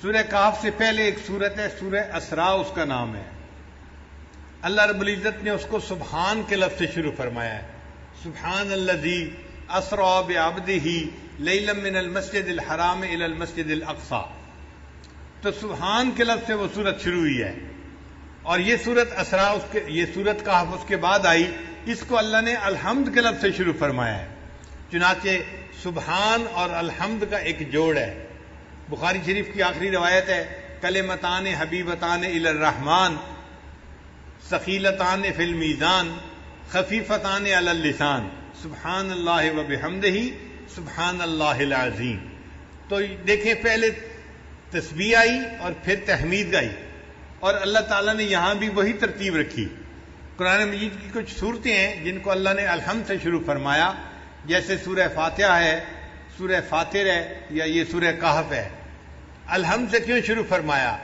سورہ کہف سے پہلے ایک سورت ہے سورہ اسراء، اس کا نام ہے. اللہ رب العزت نے اس کو سبحان کے لفظ سے شروع فرمایا ہے. سبحان الذی اسریٰ بعبدہ لیلا من المسجد الحرام الی المسجد الاقصی. تو سبحان کے لفظ سے وہ سورت شروع ہوئی ہے اور یہ سورت اسراء یہ سورت کہف اس کے بعد آئی. اس کو اللہ نے الحمد کے لفظ سے شروع فرمایا ہے. چنانچہ سبحان اور الحمد کا ایک جوڑ ہے. بخاری شریف کی آخری روایت ہے کلمتان حبیبتان الی الرحمن ثقیلتان فی المیزان خفیفتان علی اللسان سبحان اللہ و بحمدہ سبحان اللہ العظیم. تو دیکھیں پہلے تسبیح آئی اور پھر تحمید آئی اور اللہ تعالیٰ نے یہاں بھی وہی ترتیب رکھی. قرآن مجید کی کچھ صورتیں ہیں جن کو اللہ نے الحمد سے شروع فرمایا، جیسے سورہ فاتحہ ہے، سورہ فاطر ہے یا یہ سورہ کہف ہے. الحمد سے کیوں شروع فرمایا؟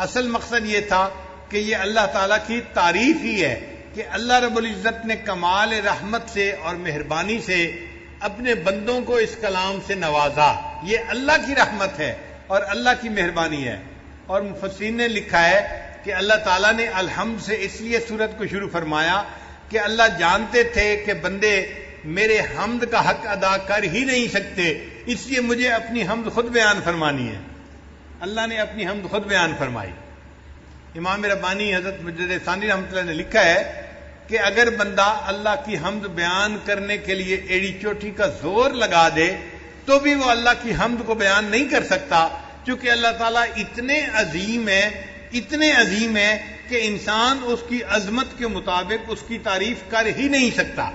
اصل مقصد یہ تھا کہ یہ اللہ تعالیٰ کی تعریف ہی ہے کہ اللہ رب العزت نے کمال رحمت سے اور مہربانی سے اپنے بندوں کو اس کلام سے نوازا. یہ اللہ کی رحمت ہے اور اللہ کی مہربانی ہے. اور مفسرین نے لکھا ہے کہ اللہ تعالیٰ نے الحمد سے اس لیے سورت کو شروع فرمایا کہ اللہ جانتے تھے کہ بندے میرے حمد کا حق ادا کر ہی نہیں سکتے، اس لیے مجھے اپنی حمد خود بیان فرمانی ہے. اللہ نے اپنی حمد خود بیان فرمائی. امام ربانی حضرت مجدد ثانی رحمۃ اللہ نے لکھا ہے کہ اگر بندہ اللہ کی حمد بیان کرنے کے لیے ایڑی چوٹی کا زور لگا دے تو بھی وہ اللہ کی حمد کو بیان نہیں کر سکتا، چونکہ اللہ تعالیٰ اتنے عظیم ہے کہ انسان اس کی عظمت کے مطابق اس کی تعریف کر ہی نہیں سکتا.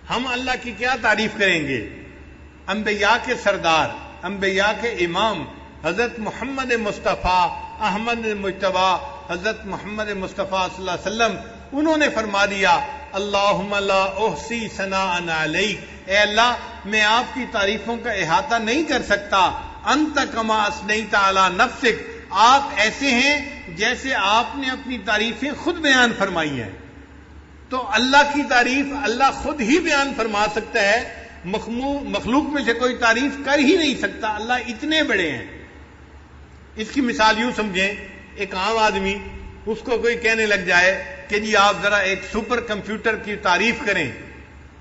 ہم اللہ کی کیا تعریف کریں گے؟ انبیاء کے سردار، انبیاء کے امام حضرت محمد مصطفیٰ احمد مجتبیٰ حضرت محمد مصطفیٰ صلی اللہ علیہ وسلم، انہوں نے فرما دیا اللہم لا احصی ثناء علیک، اے اللہ میں آپ کی تعریفوں کا احاطہ نہیں کر سکتا. انت کما اثنیت علی نفسک، آپ ایسے ہیں جیسے آپ نے اپنی تعریفیں خود بیان فرمائی ہیں. تو اللہ کی تعریف اللہ خود ہی بیان فرما سکتا ہے، مخلوق میں سے کوئی تعریف کر ہی نہیں سکتا. اللہ اتنے بڑے ہیں. اس کی مثال یوں سمجھیں، ایک عام آدمی اس کو کوئی کہنے لگ جائے کہ جی آپ ذرا ایک سپر کمپیوٹر کی تعریف کریں،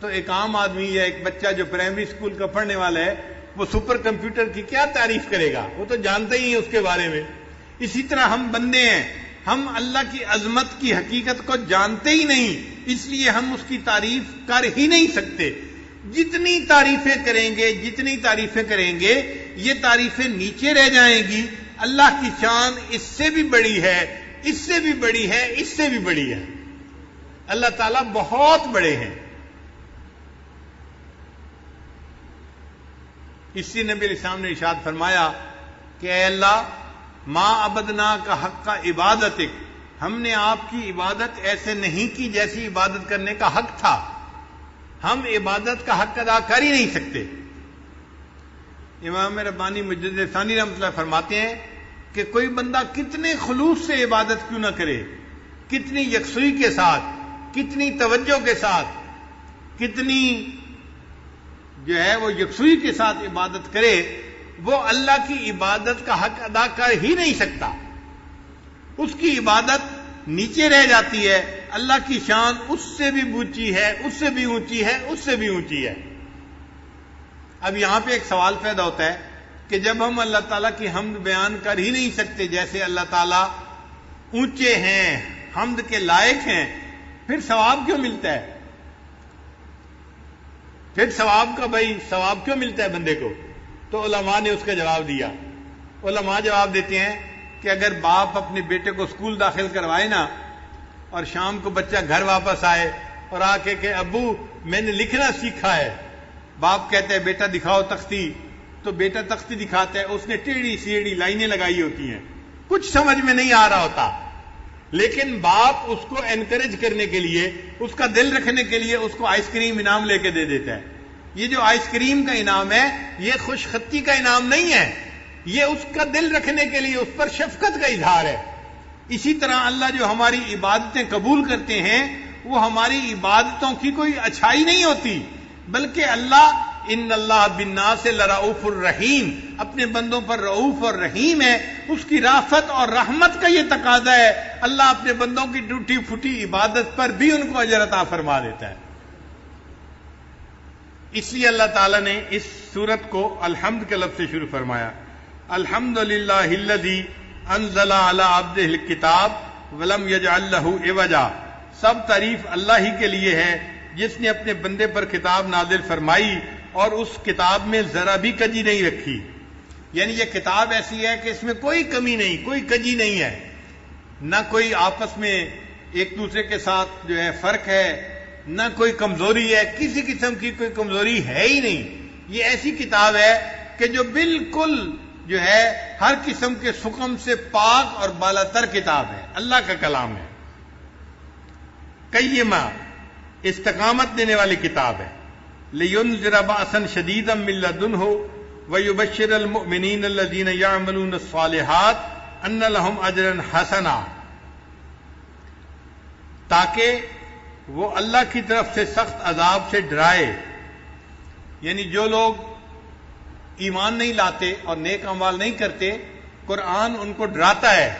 تو ایک عام آدمی یا ایک بچہ جو پرائمری اسکول کا پڑھنے والا ہے وہ سپر کمپیوٹر کی کیا تعریف کرے گا؟ وہ تو جانتا ہی ہے اس کے بارے میں. اسی طرح ہم بندے ہیں، ہم اللہ کی عظمت کی حقیقت کو جانتے ہی نہیں، اس لیے ہم اس کی تعریف کر ہی نہیں سکتے. جتنی تعریفیں کریں گے یہ تعریفیں نیچے رہ جائیں گی. اللہ کی شان اس سے بھی بڑی ہے، اس سے بھی بڑی ہے، اس سے بھی بڑی ہے. اللہ تعالیٰ بہت بڑے ہیں. اسی نبی علیہ السلام نے ارشاد فرمایا کہ اے اللہ ما عبدنا کا حق کا عبادتک، ہم نے آپ کی عبادت ایسے نہیں کی جیسی عبادت کرنے کا حق تھا، ہم عبادت کا حق ادا کر ہی نہیں سکتے۔ امام ربانی مجدد ثانی رحمۃ اللہ فرماتے ہیں کہ کوئی بندہ کتنے خلوص سے عبادت کیوں نہ کرے، کتنی یکسوئی کے ساتھ، کتنی توجہ کے ساتھ، کتنی جو ہے وہ یکسوئی کے ساتھ عبادت کرے، وہ اللہ کی عبادت کا حق ادا کر ہی نہیں سکتا۔ اس کی عبادت نیچے رہ جاتی ہے، اللہ کی شان اس سے بھی اونچی ہے، اس سے بھی اونچی ہے، اس سے بھی اونچی ہے۔ اب یہاں پہ ایک سوال پیدا ہوتا ہے کہ جب ہم اللہ تعالیٰ کی حمد بیان کر ہی نہیں سکتے جیسے اللہ تعالیٰ اونچے ہیں، حمد کے لائق ہیں، پھر ثواب کیوں ملتا ہے؟ پھر ثواب کا ثواب کیوں ملتا ہے بندے کو؟ تو علماء نے اس کا جواب دیا۔ علماء جواب دیتے ہیں کہ اگر باپ اپنے بیٹے کو اسکول داخل کروائے نا، اور شام کو بچہ گھر واپس آئے اور آ کے کہ ابو میں نے لکھنا سیکھا ہے، باپ کہتا ہے بیٹا دکھاؤ تختی، تو بیٹا تختی دکھاتا ہے، اس نے ٹیڑھی سیڑھی لائنیں لگائی ہوتی ہیں، کچھ سمجھ میں نہیں آ رہا ہوتا، لیکن باپ اس کو انکریج کرنے کے لیے، اس کا دل رکھنے کے لیے اس کو آئس کریم انعام لے کے دے دیتا ہے۔ یہ جو آئس کریم کا انعام ہے یہ خوش خطی کا انعام نہیں ہے، یہ اس کا دل رکھنے کے لیے اس پر شفقت کا اظہار ہے۔ اسی طرح اللہ جو ہماری عبادتیں قبول کرتے ہیں وہ ہماری عبادتوں کی کوئی اچھائی نہیں ہوتی، بلکہ اللہ ان اللہ بالناس لرؤوف الرحیم، اپنے بندوں پر رؤوف اور رحیم ہے، اس کی رافت اور رحمت کا یہ تقاضا ہے، اللہ اپنے بندوں کی ٹوٹی پھوٹی عبادت پر بھی ان کو اجر عطا فرما دیتا ہے۔ اس لیے اللہ تعالیٰ نے اس سورت کو الحمد کے لفظ سے شروع فرمایا، الحمدللہ الذی انزل علی عبدہ الکتاب ولم یجعل لہ عوجا، سب تعریف اللہ ہی کے لیے ہے جس نے اپنے بندے پر کتاب نازل فرمائی اور اس کتاب میں ذرا بھی کجی نہیں رکھی۔ یعنی یہ کتاب ایسی ہے کہ اس میں کوئی کمی نہیں، کوئی کجی نہیں ہے، نہ کوئی آپس میں ایک دوسرے کے ساتھ جو ہے فرق ہے، نہ کوئی کمزوری ہے، کسی قسم کی کوئی کمزوری ہے ہی نہیں۔ یہ ایسی کتاب ہے کہ جو بالکل جو ہے ہر قسم کے سقم سے پاک اور بالا تر کتاب ہے، اللہ کا کلام ہے، قیمہ استقامت دینے والی کتاب ہے، لِيُنذِرَ بَأْسًا شَدِيدًا مِّن لَّدُنْهُ وَيُبَشِّرَ الْمُؤْمِنِينَ الَّذِينَ يَعْمَلُونَ الصَّالِحَاتِ أَنَّ لَهُمْ أَجْرًا حَسَنًا، تاکہ وہ اللہ کی طرف سے سخت عذاب سے ڈرائے۔ یعنی جو لوگ ایمان نہیں لاتے اور نیک اعمال نہیں کرتے، قرآن ان کو ڈراتا ہے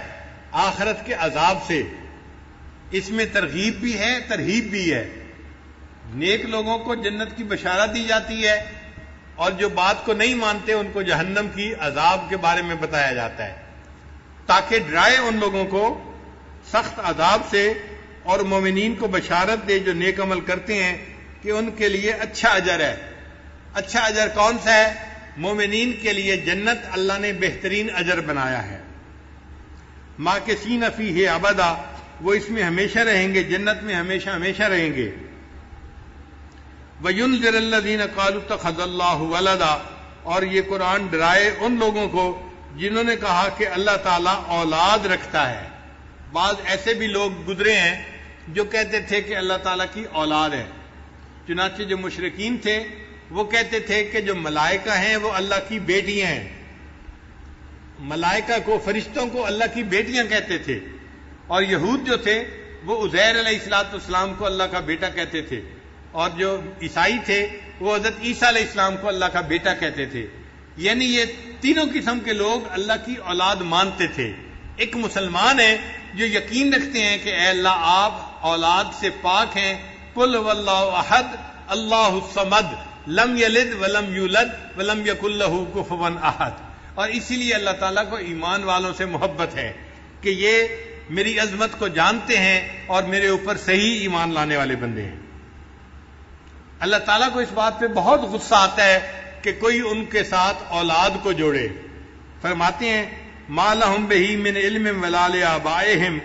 آخرت کے عذاب سے۔ اس میں ترغیب بھی ہے، ترہیب بھی ہے۔ نیک لوگوں کو جنت کی بشارت دی جاتی ہے اور جو بات کو نہیں مانتے ان کو جہنم کی عذاب کے بارے میں بتایا جاتا ہے، تاکہ ڈرائے ان لوگوں کو سخت عذاب سے، اور مومنین کو بشارت دے جو نیک عمل کرتے ہیں کہ ان کے لیے اچھا اجر ہے۔ اچھا اجر کون سا ہے؟ مومنین کے لیے جنت اللہ نے بہترین اجر بنایا ہے، ماکثین فیہ ابدا، وہ اس میں ہمیشہ رہیں گے، جنت میں ہمیشہ ہمیشہ رہیں گے۔ وَيُنذِرَ الَّذِينَ قَالُوا اتَّخَذَ اللَّهُ وَلَدًا، اور یہ قرآن ڈرائے ان لوگوں کو جنہوں نے کہا کہ اللہ تعالیٰ اولاد رکھتا ہے۔ بعض ایسے بھی لوگ گزرے ہیں جو کہتے تھے کہ اللہ تعالیٰ کی اولاد ہے، چنانچہ جو مشرکین تھے وہ کہتے تھے کہ جو ملائکہ ہیں وہ اللہ کی بیٹیاں ہیں، ملائکہ کو، فرشتوں کو اللہ کی بیٹیاں کہتے تھے، اور یہود جو تھے وہ عزیر علیہ السلام کو اللہ کا بیٹا کہتے تھے، اور جو عیسائی تھے وہ حضرت عیسیٰ علیہ السلام کو اللہ کا بیٹا کہتے تھے۔ یعنی یہ تینوں قسم کے لوگ اللہ کی اولاد مانتے تھے۔ ایک مسلمان ہے جو یقین رکھتے ہیں کہ اے اللہ آپ اولاد سے پاک ہیں، قل هو اللہ احد اللہ الصمد لم یلد ولم یولد ولم یکن لہ کفوا احد، اور اسی لیے اللہ تعالیٰ کو ایمان والوں سے محبت ہے کہ یہ میری عظمت کو جانتے ہیں اور میرے اوپر صحیح ایمان لانے والے بندے ہیں۔ اللہ تعالیٰ کو اس بات پہ بہت غصہ آتا ہے کہ کوئی ان کے ساتھ اولاد کو جوڑے۔ فرماتے ہیں ما لہم بہ من علم ولا لآبائہم،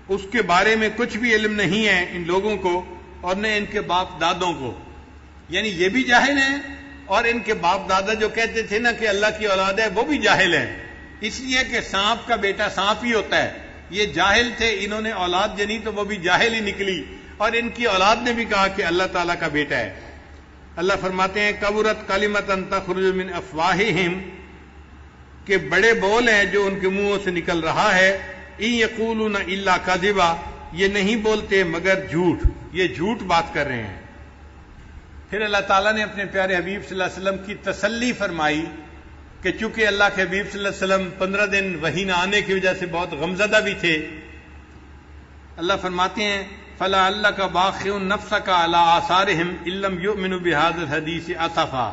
اس کے بارے میں کچھ بھی علم نہیں ہے ان لوگوں کو اور نہ ان کے باپ دادوں کو، یعنی یہ بھی جاہل ہیں اور ان کے باپ دادا جو کہتے تھے نا کہ اللہ کی اولاد ہے وہ بھی جاہل ہے، اس لیے کہ سانپ کا بیٹا سانپ ہی ہوتا ہے. یہ جاہل تھے، انہوں نے اولاد جنی تو وہ بھی جاہل ہی نکلی، اور ان کی اولاد نے بھی کہا کہ اللہ تعالیٰ کا بیٹا ہے. اللہ فرماتے ہیں کبرت کلمۃ تخرج من افواہہم، کہ بڑے بول ہیں جو ان کے منہوں سے نکل رہا ہے. ان یقولون الا کذبا، یہ نہیں بولتے مگر جھوٹ، یہ جھوٹ بات کر رہے ہیں. پھر اللہ تعالیٰ نے اپنے پیارے حبیب صلی اللہ علیہ وسلم کی تسلی فرمائی کہ چونکہ اللہ کے حبیب صلی اللہ علیہ وسلم 15 دن وحی نہ آنے کی وجہ سے بہت غمزدہ بھی تھے. اللہ فرماتے ہیں فَلَعَلَّكَ بَاخِعٌ نَفْسَكَ عَلَىٰ آثَارِهِمْ إِن لَّمْ يُؤْمِنُوا بِهَٰذَا الْحَدِيثِ أَسَفًا.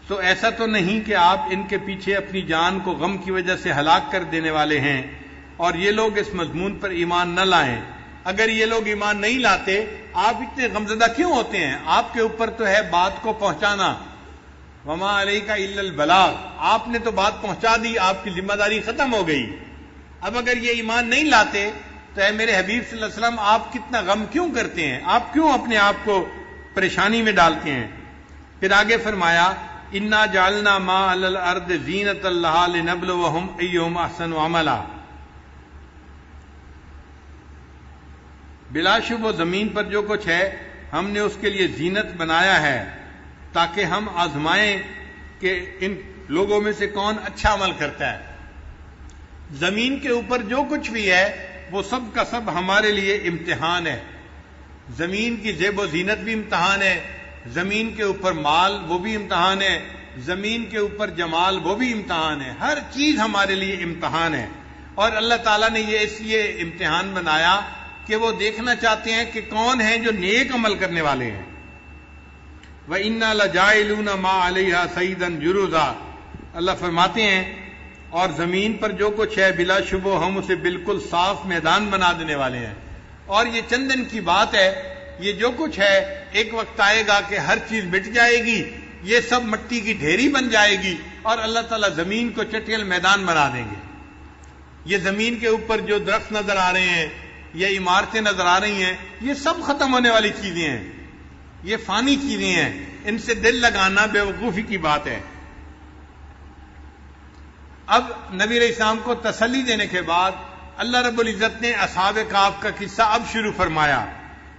سو ایسا تو نہیں کہ آپ ان کے پیچھے اپنی جان کو غم کی وجہ سے ہلاک کر دینے والے ہیں اور یہ لوگ اس مضمون پر ایمان نہ لائیں. اگر یہ لوگ ایمان نہیں لاتے آپ اتنے غمزدہ کیوں ہوتے ہیں؟ آپ کے اوپر تو ہے بات کو پہنچانا. وما علیک الا البلاغ، آپ نے تو بات پہنچا دی، آپ کی ذمہ داری ختم ہو گئی. اب اگر یہ ایمان نہیں لاتے تو اے میرے حبیب صلی اللہ علیہ وسلم آپ کتنا غم کیوں کرتے ہیں؟ آپ کیوں اپنے آپ کو پریشانی میں ڈالتے ہیں؟ پھر آگے فرمایا انا جعلنا ما علی الارض زینۃ لہا لنبلوہم ایہم احسن عملا. بلا شبہ زمین پر جو کچھ ہے ہم نے اس کے لیے زینت بنایا ہے تاکہ ہم آزمائیں کہ ان لوگوں میں سے کون اچھا عمل کرتا ہے. زمین کے اوپر جو کچھ بھی ہے وہ سب کا سب ہمارے لیے امتحان ہے. زمین کی زیب و زینت بھی امتحان ہے، زمین کے اوپر مال وہ بھی امتحان ہے، زمین کے اوپر جمال وہ بھی امتحان ہے. ہر چیز ہمارے لیے امتحان ہے، اور اللہ تعالیٰ نے یہ اس لیے امتحان بنایا کہ وہ دیکھنا چاہتے ہیں کہ کون ہیں جو نیک عمل کرنے والے ہیں. وَإِنَّا لَجَاعِلُونَ مَا عَلَيْهَا سَيِّدًا جُرُزًا. اللہ فرماتے ہیں اور زمین پر جو کچھ ہے بلا شبہ ہم اسے بالکل صاف میدان بنا دینے والے ہیں. اور یہ چند دن کی بات ہے، یہ جو کچھ ہے ایک وقت آئے گا کہ ہر چیز مٹ جائے گی، یہ سب مٹی کی ڈھیری بن جائے گی اور اللہ تعالیٰ زمین کو چٹیل میدان بنا دیں گے. یہ زمین کے اوپر جو درخت نظر آ رہے ہیں، یہ عمارتیں نظر آ رہی ہیں، یہ سب ختم ہونے والی چیزیں ہیں، یہ فانی چیزیں ہیں. ان سے دل لگانا بے وقوفی کی بات ہے. اب نبی علیہ السلام کو تسلی دینے کے بعد اللہ رب العزت نے اصحاب کہف کا قصہ اب شروع فرمایا.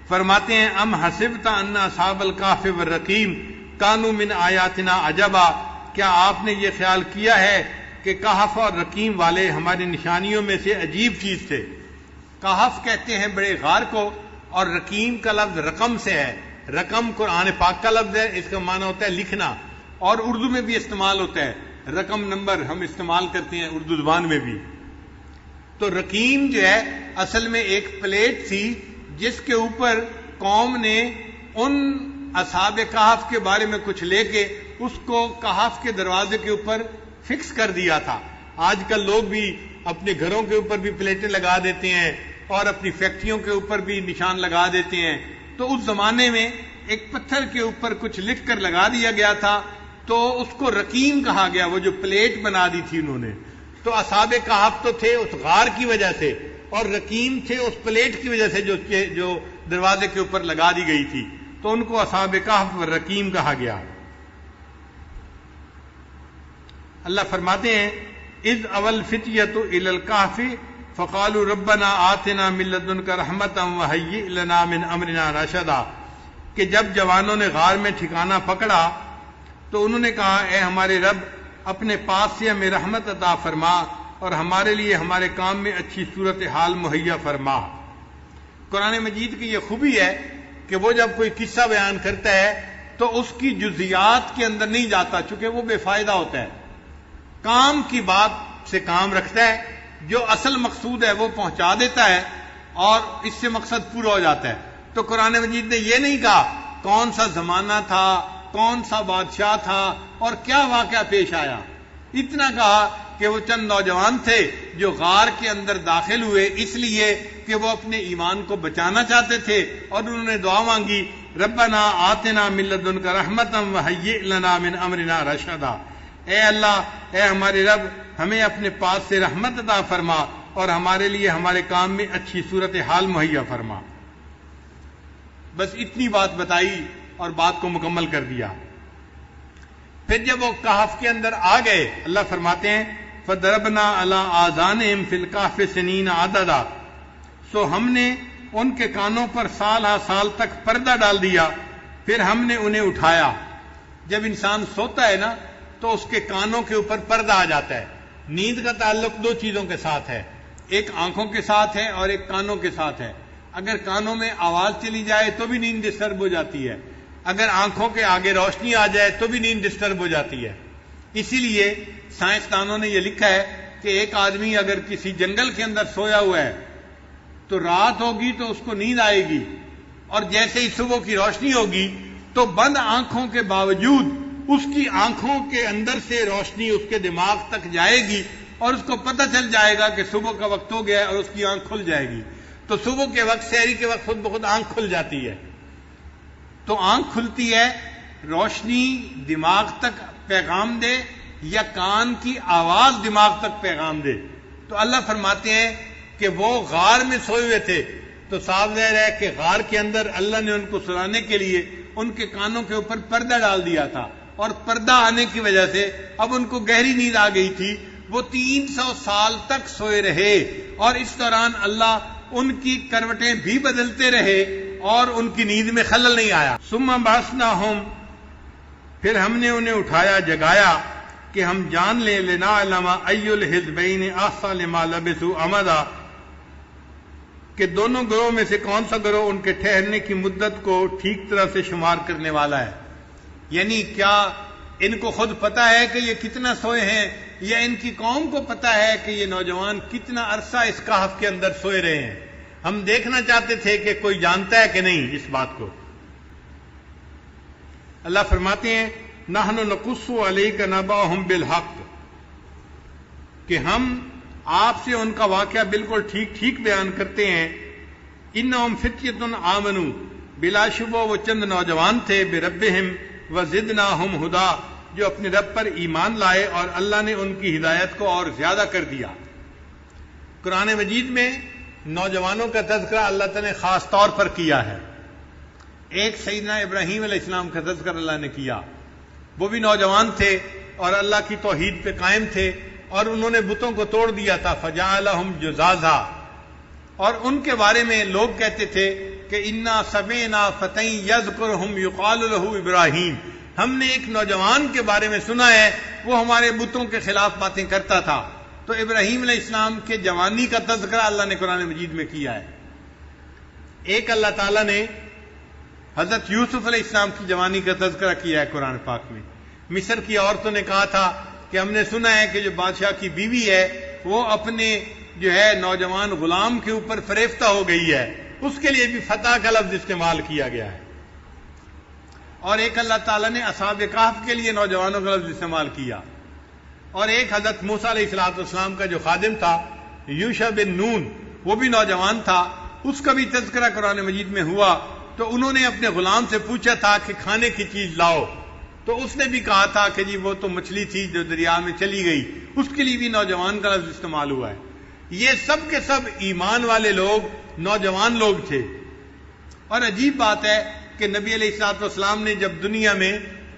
فرماتے ہیں ام حسبت ان اصحاب الکہف والرقیم کانوا من آیاتنا عجبا. کیا آپ نے یہ خیال کیا ہے کہ کہف اور رقیم والے ہماری نشانیوں میں سے عجیب چیز تھے؟ کہف کہتے ہیں بڑے غار کو، اور رقیم کا لفظ رقم سے ہے. رقم قرآن پاک کا لفظ ہے، اس کا معنی ہوتا ہے لکھنا، اور اردو میں بھی استعمال ہوتا ہے. رقم نمبر ہم استعمال کرتے ہیں اردو زبان میں بھی. تو رقیم جو ہے اصل میں ایک پلیٹ تھی جس کے اوپر قوم نے ان اصحاب کہف کے بارے میں کچھ لے کے اس کو کہف کے دروازے کے اوپر فکس کر دیا تھا. آج کل لوگ بھی اپنے گھروں کے اوپر بھی پلیٹیں لگا دیتے ہیں اور اپنی فیکٹریوں کے اوپر بھی نشان لگا دیتے ہیں. تو اس زمانے میں ایک پتھر کے اوپر کچھ لکھ کر لگا دیا گیا تھا، تو اس کو رقیم کہا گیا، وہ جو پلیٹ بنا دی تھی انہوں نے. تو اصحاب کہف تو تھے اس غار کی وجہ سے، اور رقیم تھے اس پلیٹ کی وجہ سے جو دروازے کے اوپر لگا دی گئی تھی. تو ان کو اصحاب کہف و رقیم کہا گیا. اللہ فرماتے ہیں اذ اول فتیۃ الی الکہف فقالوا ربنا آتنا من لدنک رحمۃ وہیئ لنا من امرنا رشدا. کہ جب جوانوں نے غار میں ٹھکانہ پکڑا تو انہوں نے کہا اے ہمارے رب اپنے پاس سے ہمیں رحمت عطا فرما اور ہمارے لیے ہمارے کام میں اچھی صورتحال مہیا فرما. قرآن مجید کی یہ خوبی ہے کہ وہ جب کوئی قصہ بیان کرتا ہے تو اس کی جزیات کے اندر نہیں جاتا، چونکہ وہ بے فائدہ ہوتا ہے. کام کی بات سے کام رکھتا ہے، جو اصل مقصود ہے وہ پہنچا دیتا ہے اور اس سے مقصد پورا ہو جاتا ہے. تو قرآن مجید نے یہ نہیں کہا کون سا زمانہ تھا، کون سا بادشاہ تھا اور کیا واقعہ پیش آیا. اتنا کہا کہ وہ چند نوجوان تھے جو غار کے اندر داخل ہوئے اس لیے کہ وہ اپنے ایمان کو بچانا چاہتے تھے، اور انہوں نے دعا مانگی ربنا آتنا من لدنک رحمۃ وہیئ لنا من امرنا رشدا. اے اللہ، اے ہمارے رب، ہمیں اپنے پاس سے رحمت عطا فرما اور ہمارے لیے ہمارے کام میں اچھی صورتحال مہیا فرما. بس اتنی بات بتائی اور بات کو مکمل کر دیا. پھر جب وہ کہف کے اندر آ گئے، اللہ فرماتے ہیں فَضَرَبْنَا عَلَىٰ آذَانِهِمْ فِي الْكَهْفِ سِنِينَ عَدَدًا، سو ہم نے ان کے کانوں پر سال ہا سال تک پردہ ڈال دیا، پھر ہم نے انہیں اٹھایا۔ جب انسان سوتا ہے نا تو اس کے کانوں کے اوپر پردہ آ جاتا ہے۔ نیند کا تعلق دو چیزوں کے ساتھ ہے، ایک آنکھوں کے ساتھ ہے اور ایک کانوں کے ساتھ ہے۔ اگر کانوں میں آواز چلی جائے تو بھی نیند ڈسٹرب ہو جاتی ہے، اگر آنکھوں کے آگے روشنی آ جائے تو بھی نیند ڈسٹرب ہو جاتی ہے۔ اسی لیے سائنسدانوں نے یہ لکھا ہے کہ ایک آدمی اگر کسی جنگل کے اندر سویا ہوا ہے تو رات ہوگی تو اس کو نیند آئے گی، اور جیسے ہی صبح کی روشنی ہوگی تو بند آنکھوں کے باوجود اس کی آنکھوں کے اندر سے روشنی اس کے دماغ تک جائے گی اور اس کو پتہ چل جائے گا کہ صبح کا وقت ہو گیا ہے اور اس کی آنکھ کھل جائے گی۔ تو صبح کے وقت، سحری کے وقت خود بخود آنکھ کھل جاتی ہے۔ تو آنکھ کھلتی ہے روشنی دماغ تک پیغام دے یا کان کی آواز دماغ تک پیغام دے۔ تو اللہ فرماتے ہیں کہ وہ غار میں سوئے ہوئے تھے، تو صاف ظاہر ہے کہ غار کے اندر اللہ نے ان کو سلانے کے لیے ان کے کانوں کے اوپر پردہ ڈال دیا تھا، اور پردہ آنے کی وجہ سے اب ان کو گہری نیند آ گئی تھی۔ وہ 300 سال تک سوئے رہے، اور اس دوران اللہ ان کی کروٹیں بھی بدلتے رہے اور ان کی نیند میں خلل نہیں آیا۔ ثم بعثناہم، پھر ہم نے انہیں اٹھایا، جگایا کہ ہم جان لیں لنعلم ای الحزبین احصی لما لبثوا امدا، کہ دونوں گروہ میں سے کون سا گروہ ان کے ٹھہرنے کی مدت کو ٹھیک طرح سے شمار کرنے والا ہے۔ یعنی کیا ان کو خود پتہ ہے کہ یہ کتنا سوئے ہیں، یا ان کی قوم کو پتہ ہے کہ یہ نوجوان کتنا عرصہ اس کہف کے اندر سوئے رہے ہیں؟ ہم دیکھنا چاہتے تھے کہ کوئی جانتا ہے کہ نہیں اس بات کو۔ اللہ فرماتے ہیں نحن نقص علیک نبأہم بالحق، کہ ہم آپ سے ان کا واقعہ بالکل ٹھیک ٹھیک بیان کرتے ہیں۔ انہم فتیۃ آمنوا، بلا شبہ وہ چند نوجوان تھے، بربہم وزدناہم ہدی، جو اپنے رب پر ایمان لائے اور اللہ نے ان کی ہدایت کو اور زیادہ کر دیا۔ قرآن مجید میں نوجوانوں کا تذکرہ اللہ تعالیٰ نے خاص طور پر کیا ہے۔ ایک سیدنا ابراہیم علیہ السلام کا تذکرہ اللہ نے کیا، وہ بھی نوجوان تھے اور اللہ کی توحید پہ قائم تھے، اور انہوں نے بتوں کو توڑ دیا تھا، فجعلہم جذاذا، اور ان کے بارے میں لوگ کہتے تھے کہ انا سمعنا فتى یذکرہم یقال لہ ابراہیم، ہم نے ایک نوجوان کے بارے میں سنا ہے وہ ہمارے بتوں کے خلاف باتیں کرتا تھا۔ تو ابراہیم علیہ السلام کے جوانی کا تذکرہ اللہ نے قرآن مجید میں کیا ہے۔ ایک اللہ تعالیٰ نے حضرت یوسف علیہ السلام کی جوانی کا تذکرہ کیا ہے قرآن پاک میں۔ مصر کی عورتوں نے کہا تھا کہ ہم نے سنا ہے کہ جو بادشاہ کی بیوی ہے وہ اپنے جو ہے نوجوان غلام کے اوپر فریفتہ ہو گئی ہے، اس کے لیے بھی فتح کا لفظ استعمال کیا گیا ہے۔ اور ایک اللہ تعالیٰ نے اصحاب کہف کے لیے نوجوانوں کا لفظ استعمال کیا، اور ایک حضرت موسیٰ علیہ السلام کا جو خادم تھا یوشع بن نون، وہ بھی نوجوان تھا، اس کا بھی تذکرہ قرآن مجید میں ہوا۔ تو انہوں نے اپنے غلام سے پوچھا تھا کہ کھانے کی چیز لاؤ، تو اس نے بھی کہا تھا کہ جی وہ تو مچھلی تھی جو دریا میں چلی گئی، اس کے لیے بھی نوجوان کا لفظ استعمال ہوا ہے۔ یہ سب کے سب ایمان والے لوگ نوجوان لوگ تھے۔ اور عجیب بات ہے کہ نبی علیہ الصلوۃ والسلام نے جب دنیا میں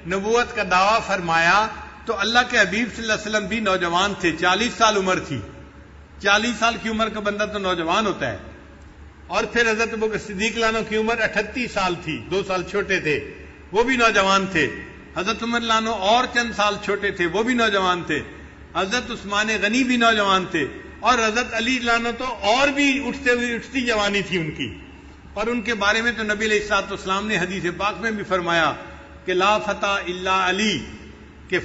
نبوت کا دعویٰ فرمایا تو اللہ کے حبیب صلی اللہ علیہ وسلم بھی نوجوان تھے، 40 سال عمر تھی۔ 40 سال کی عمر کا بندہ تو نوجوان ہوتا ہے۔ اور پھر حضرت ابوبکر صدیق لانو کی عمر 38 سال تھی، 2 سال چھوٹے تھے، وہ بھی نوجوان تھے۔ حضرت عمر لانو اور چند سال چھوٹے تھے، وہ بھی نوجوان تھے۔ حضرت عثمان غنی بھی نوجوان تھے، اور حضرت علی لانو تو اور بھی اٹھتی جوانی تھی ان کی۔ اور ان کے بارے میں تو نبی علیہ الصلوۃ والسلام نے حدیث پاک میں بھی فرمایا کہ لا فتى الا علی، کہ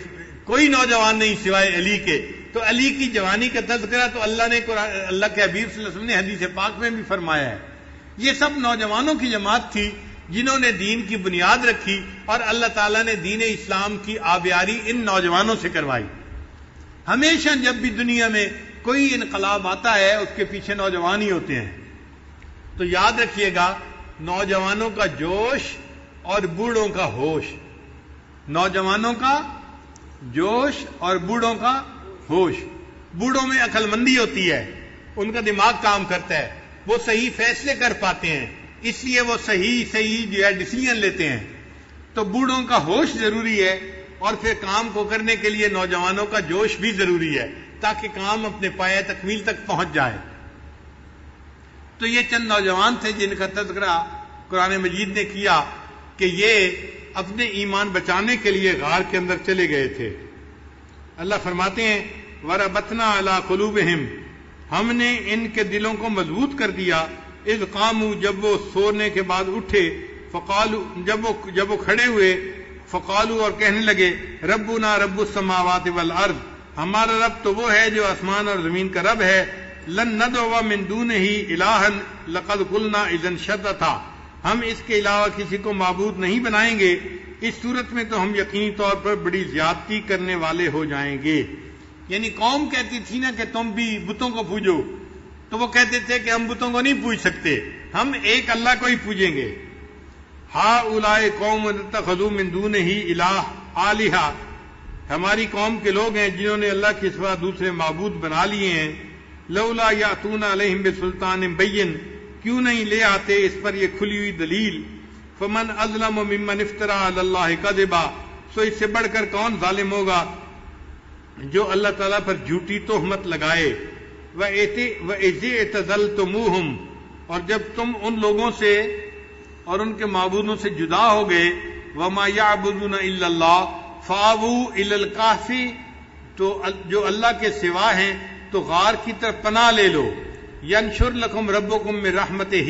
کوئی نوجوان نہیں سوائے علی کے۔ تو علی کی جوانی کا تذکرہ تو اللہ کے حبیب صلی اللہ علیہ وسلم نے حدیث پاک میں بھی فرمایا ہے۔ یہ سب نوجوانوں کی جماعت تھی جنہوں نے دین کی بنیاد رکھی، اور اللہ تعالیٰ نے دین اسلام کی آبیاری ان نوجوانوں سے کروائی۔ ہمیشہ جب بھی دنیا میں کوئی انقلاب آتا ہے اس کے پیچھے نوجوان ہی ہوتے ہیں۔ تو یاد رکھیے گا، نوجوانوں کا جوش اور بوڑھوں کا ہوش، نوجوانوں کا جوش اور بوڑھوں کا ہوش۔ بوڑھوں میں عقل مندی ہوتی ہے، ان کا دماغ کام کرتا ہے، وہ صحیح فیصلے کر پاتے ہیں، اس لیے وہ صحیح جو ہے ڈیسیژن لیتے ہیں۔ تو بوڑھوں کا ہوش ضروری ہے، اور پھر کام کو کرنے کے لیے نوجوانوں کا جوش بھی ضروری ہے تاکہ کام اپنے پایہ تکمیل تک پہنچ جائے. تو یہ چند نوجوان تھے جن کا تذکرہ قرآن مجید نے کیا کہ یہ اپنے ایمان بچانے کے لیے غار کے اندر چلے گئے تھے. اللہ فرماتے ہیں وَرَبَطْنَا عَلَىٰ قُلُوبِهِمْ، ہم نے ان کے دلوں کو مضبوط کر دیا. اذ قاموا، جب وہ سونے کے بعد اٹھے، فقالوا، جب وہ کھڑے ہوئے، فقالوا، اور کہنے لگے ربنا رب السماوات والارض، ہمارا رب تو وہ ہے جو آسمان اور زمین کا رب ہے. لن ندعو من دونہ الہا لقد قلنا اذا شططا، ہم اس کے علاوہ کسی کو معبود نہیں بنائیں گے، اس صورت میں تو ہم یقینی طور پر بڑی زیادتی کرنے والے ہو جائیں گے. یعنی قوم کہتی تھی نا کہ تم بھی بتوں کو پوجو، تو وہ کہتے تھے کہ ہم بتوں کو نہیں پوج سکتے، ہم ایک اللہ کو ہی پوجیں گے. ہؤلاء قوم اتخذوا من دونہ الہ آلہہ، ہماری قوم کے لوگ ہیں جنہوں نے اللہ کے سوا دوسرے معبود بنا لیے ہیں. لولا یاتون علیہم بسلطان بین، کیوں نہیں لے آتے اس پر یہ کھلی ہوئی دلیل. فمن اظلم ممن افترى علی اللہ کذبا، سو اس سے بڑھ کر کون ظالم ہوگا جو اللہ تعالیٰ پر جھوٹی تہمت لگائے. وَإِذِ اعْتَزَلْتُمُوهُمْ، اور جب تم ان لوگوں سے اور ان کے معبودوں سے جدا ہو گئے. وَمَا يَعْبُدُونَ إِلَّا اللَّهَ فَآوُوا إِلَى الْكَهْفِ، تو جو اللہ کے سوا ہیں تو غار کی طرف پناہ لے لو. يَنشُرْ لَكُمْ رَبُّكُمْ مِنْ رَحْمَتِهِ،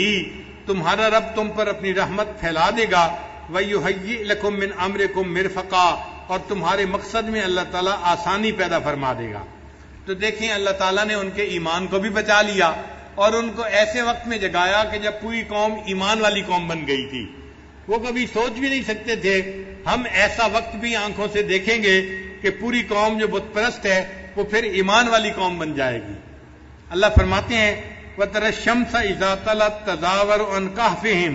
تمہارا رب تم پر اپنی رحمت پھیلا دے گا. وَيُهَيِّئْ لَكُمْ مِنْ أَمْرِكُمْ مِرْفَقًا، اور تمہارے مقصد میں اللہ تعالیٰ آسانی پیدا فرما دے گا. تو دیکھیں اللہ تعالیٰ نے ان کے ایمان کو بھی بچا لیا اور ان کو ایسے وقت میں جگایا کہ جب پوری قوم ایمان والی قوم بن گئی تھی. وہ کبھی سوچ بھی نہیں سکتے تھے ہم ایسا وقت بھی آنکھوں سے دیکھیں گے کہ پوری قوم جو بت پرست ہے وہ پھر ایمان والی قوم بن جائے گی. اللہ فرماتے ہیں وَتَرَى الشَّمْسَ إِذَا طَلَعَتْ تَزَاوَرُ عَنْ كَهْفِهِمْ،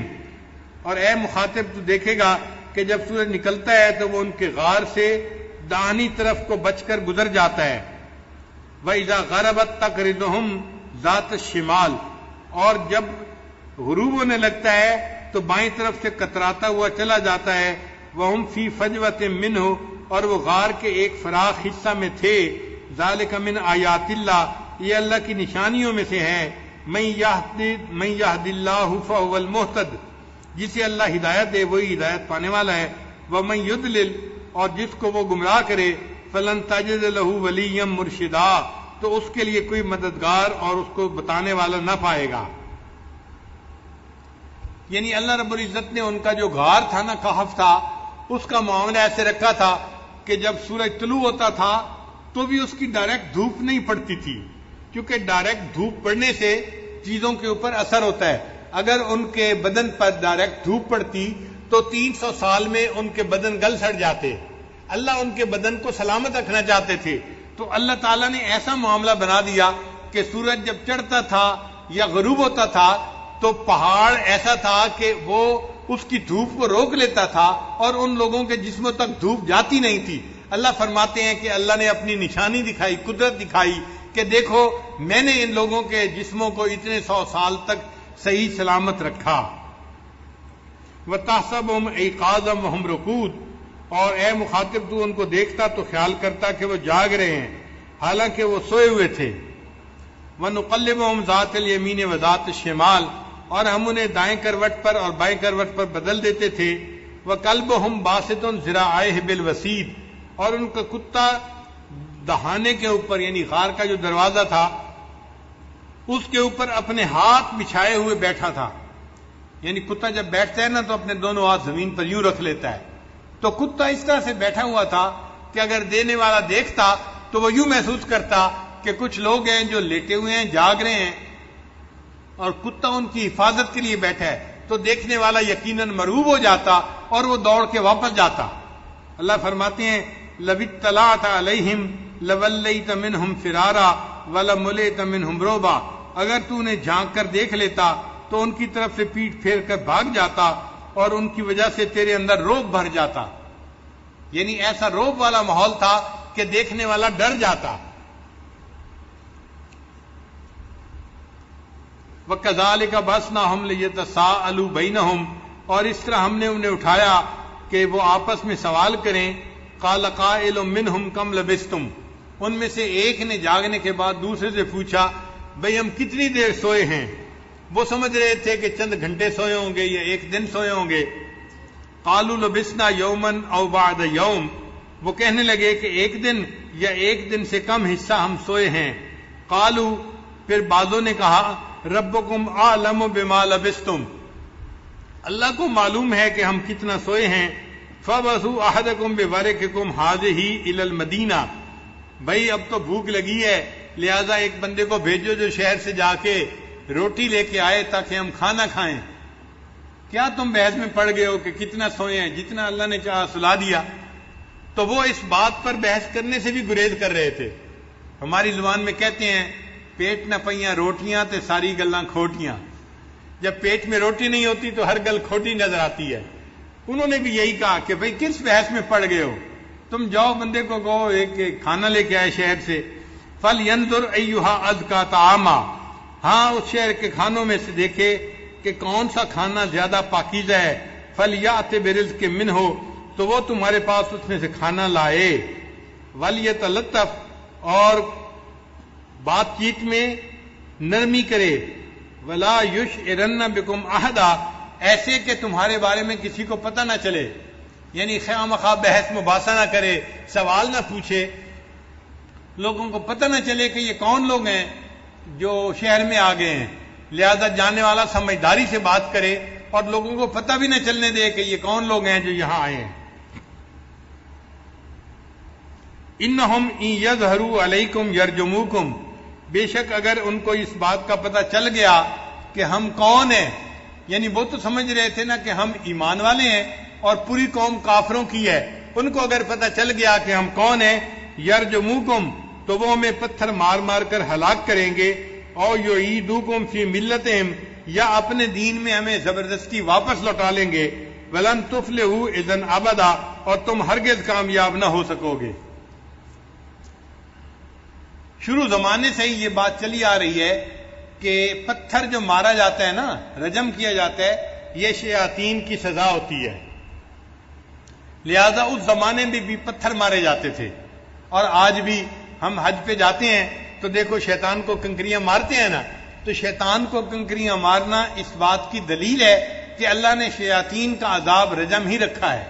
اور اے مخاطب تو دیکھے گا کہ جب سورج نکلتا ہے تو وہ ان کے غار سے داہنی طرف کو بچ کر گزر جاتا ہے. وَإِذَا غَرَبَتْ تَقْرِضُهُمْ ذَاتَ الشِّمَالِ، اور جب غروب ہونے لگتا ہے تو بائیں طرف سے کتراتا ہوا چلا جاتا ہے. وَهُمْ فِي فَجْوَةٍ مِّنْهُ، اور وہ غار کے ایک فراخ حصہ میں تھے. ذَلِكَ مِنْ آیاتِ اللہ، یہ اللہ کی نشانیوں میں سے ہے. مَن يَهْدِ اللَّهُ فَهُوَ الْمُهْتَدِ، جسے اللہ ہدایت دے وہی ہدایت پانے والا ہے. وَمَن يُضْلِلْ، اور جس کو وہ گمراہ کرے، فَلَن تَجِدَ لَهُ وَلِيًّا مُرْشِدًا، تو اس کے لیے کوئی مددگار اور اس کو بتانے والا نہ پائے گا. یعنی اللہ رب العزت نے ان کا جو غار تھا نا، کہف تھا، اس کا معاملہ ایسے رکھا تھا کہ جب سورج طلوع ہوتا تھا تو بھی اس کی ڈائریکٹ دھوپ نہیں پڑتی تھی، کیونکہ ڈائریکٹ دھوپ پڑنے سے چیزوں کے اوپر اثر ہوتا ہے. اگر ان کے بدن پر ڈائریکٹ دھوپ پڑتی تو 300 سال میں ان کے بدن گل سڑ جاتے. اللہ ان کے بدن کو سلامت رکھنا چاہتے تھے، تو اللہ تعالیٰ نے ایسا معاملہ بنا دیا کہ سورج جب چڑھتا تھا یا غروب ہوتا تھا تو پہاڑ ایسا تھا کہ وہ اس کی دھوپ کو روک لیتا تھا اور ان لوگوں کے جسموں تک دھوپ جاتی نہیں تھی. اللہ فرماتے ہیں کہ اللہ نے اپنی نشانی دکھائی، قدرت دکھائی کہ دیکھو میں نے ان لوگوں کے جسموں کو اتنے 100 سال تک صحیح سلامت رکھا. وَتَحْسَبُهُمْ أَيْقَاظًا وَهُمْ رُقُودٌ، اور اے مخاطب تو ان کو دیکھتا تو خیال کرتا کہ وہ جاگ رہے ہیں حالانکہ وہ سوئے ہوئے تھے. وَنُقَلِّبُهُمْ ذَاتَ الْيَمِينِ وَذَاتَ الشِّمَالِ، اور ہم انہیں دائیں کروٹ پر اور بائیں کروٹ پر بدل دیتے تھے. وَكَلْبُهُمْ بَاسِطٌ ذِرَاعَيْهِ بِالْوَسِيدِ، اور ان کا کتا دہانے کے اوپر، یعنی غار کا جو دروازہ تھا اس کے اوپر اپنے ہاتھ بچھائے ہوئے بیٹھا تھا. یعنی کتا جب بیٹھتا ہے نا تو اپنے دونوں ہاتھ زمین پر یوں رکھ لیتا ہے. تو کتا اس طرح سے بیٹھا ہوا تھا کہ اگر دینے والا دیکھتا تو وہ یوں محسوس کرتا کہ کچھ لوگ ہیں جو لیٹے ہوئے ہیں، جاگ رہے ہیں، اور کتا ان کی حفاظت کے لیے بیٹھا ہے، تو دیکھنے والا یقیناً مرعوب ہو جاتا اور وہ دوڑ کے واپس جاتا. اللہ فرماتے ہیں لَوِ اطَّلَعْتَ عَلَيْهِمْ لَوَلَّيْتَ مِنْهُمْ فِرَارًا وَلَمُلِئْتَ مِنْهُمْ رُعْبًا، اگر تو انہیں جھانک کر دیکھ لیتا تو ان کی طرف سے پیٹ پھیر کر بھاگ جاتا اور ان کی وجہ سے تیرے اندر روب بھر جاتا. یعنی ایسا روب والا ماحول تھا کہ دیکھنے والا ڈر جاتا. وَكَذَلِكَ بَعَثْنَاهُمْ لِيَتَسَاءَلُوا بَيْنَهُمْ، اور اس طرح ہم نے انہیں اٹھایا کہ وہ آپس میں سوال کریں. قال قائل منهم کم لبستم، ان میں سے ایک نے جاگنے کے بعد دوسرے سے پوچھا بھئی ہم کتنی دیر سوئے ہیں؟ وہ سمجھ رہے تھے کہ چند گھنٹے سوئے ہوں گے یا ایک دن سوئے ہوں گے. قالوا لبسنا یوما او بعد یوم، وہ کہنے لگے کہ ایک دن یا ایک دن سے کم حصہ ہم سوئے ہیں. قالوا، پھر بعضوں نے کہا ربکم اعلم بما لبستم، اللہ کو معلوم ہے کہ ہم کتنا سوئے ہیں. فبعثوا احدکم بورقکم هذه الى المدینہ، بھائی اب تو بھوک لگی ہے لہذا ایک بندے کو بھیجو جو شہر سے جا کے روٹی لے کے آئے تاکہ ہم کھانا کھائیں. کیا تم بحث میں پڑ گئے ہو کہ کتنا سوئے ہیں؟ جتنا اللہ نے چاہا سلا دیا. تو وہ اس بات پر بحث کرنے سے بھی گریز کر رہے تھے. ہماری زبان میں کہتے ہیں پیٹ نہ پئیاں روٹیاں تے ساری گلاں کھوٹیاں. جب پیٹ میں روٹی نہیں ہوتی تو ہر گل کھوٹی نظر آتی ہے. انہوں نے بھی یہی کہا کہ بھئی کس بحث میں پڑ گئے ہو، تم جاؤ بندے کو کہو ایک کھانا لے کے آئے شہر سے. فَلْيَنْظُرْ أَيُّهَا أَزْكَىٰ طَعَامًا، ہاں اس شہر کے کھانوں میں سے دیکھے کہ کون سا کھانا زیادہ پاکیزہ ہے. فَلْيَأْتِ بِرِزْقٍ مِّنْهُ، تو وہ تمہارے پاس اس میں سے کھانا لائے. وَلْيَتَلَطَّفْ، اور بات چیت میں نرمی کرے. وَلَا يُشْعِرَنَّ بِكُمْ أَحَدًا، ایسے کہ تمہارے بارے میں کسی کو پتہ نہ چلے، یعنی خواہ مخواہ بحث مباحثہ نہ کرے، سوال نہ پوچھے، لوگوں کو پتہ نہ چلے کہ یہ کون لوگ ہیں جو شہر میں آ گئے ہیں. لہذا جانے والا سمجھداری سے بات کرے اور لوگوں کو پتہ بھی نہ چلنے دے کہ یہ کون لوگ ہیں جو یہاں آئے ہیں. انہم ان یظہروا علیکم یرجموکم، بے شک اگر ان کو اس بات کا پتہ چل گیا کہ ہم کون ہیں، یعنی وہ تو سمجھ رہے تھے نا کہ ہم ایمان والے ہیں اور پوری قوم کافروں کی ہے، ان کو اگر پتہ چل گیا کہ ہم کون ہیں، یرجموکم، تو وہ ہمیں پتھر مار مار کر ہلاک کریں گے. او یعیدوکم فی ملتہم، یا اپنے دین میں ہمیں زبردستی واپس لوٹا لیں گے. ولن تفلحوا اذن ابدا، اور تم ہرگز کامیاب نہ ہو سکو گے. شروع زمانے سے ہی یہ بات چلی آ رہی ہے کہ پتھر جو مارا جاتا ہے نا، رجم کیا جاتا ہے، یہ شیاطین کی سزا ہوتی ہے. لہذا اس زمانے میں بھی پتھر مارے جاتے تھے. اور آج بھی ہم حج پہ جاتے ہیں تو دیکھو شیطان کو کنکریاں مارتے ہیں نا، تو شیطان کو کنکریاں مارنا اس بات کی دلیل ہے کہ اللہ نے شیاطین کا عذاب رجم ہی رکھا ہے.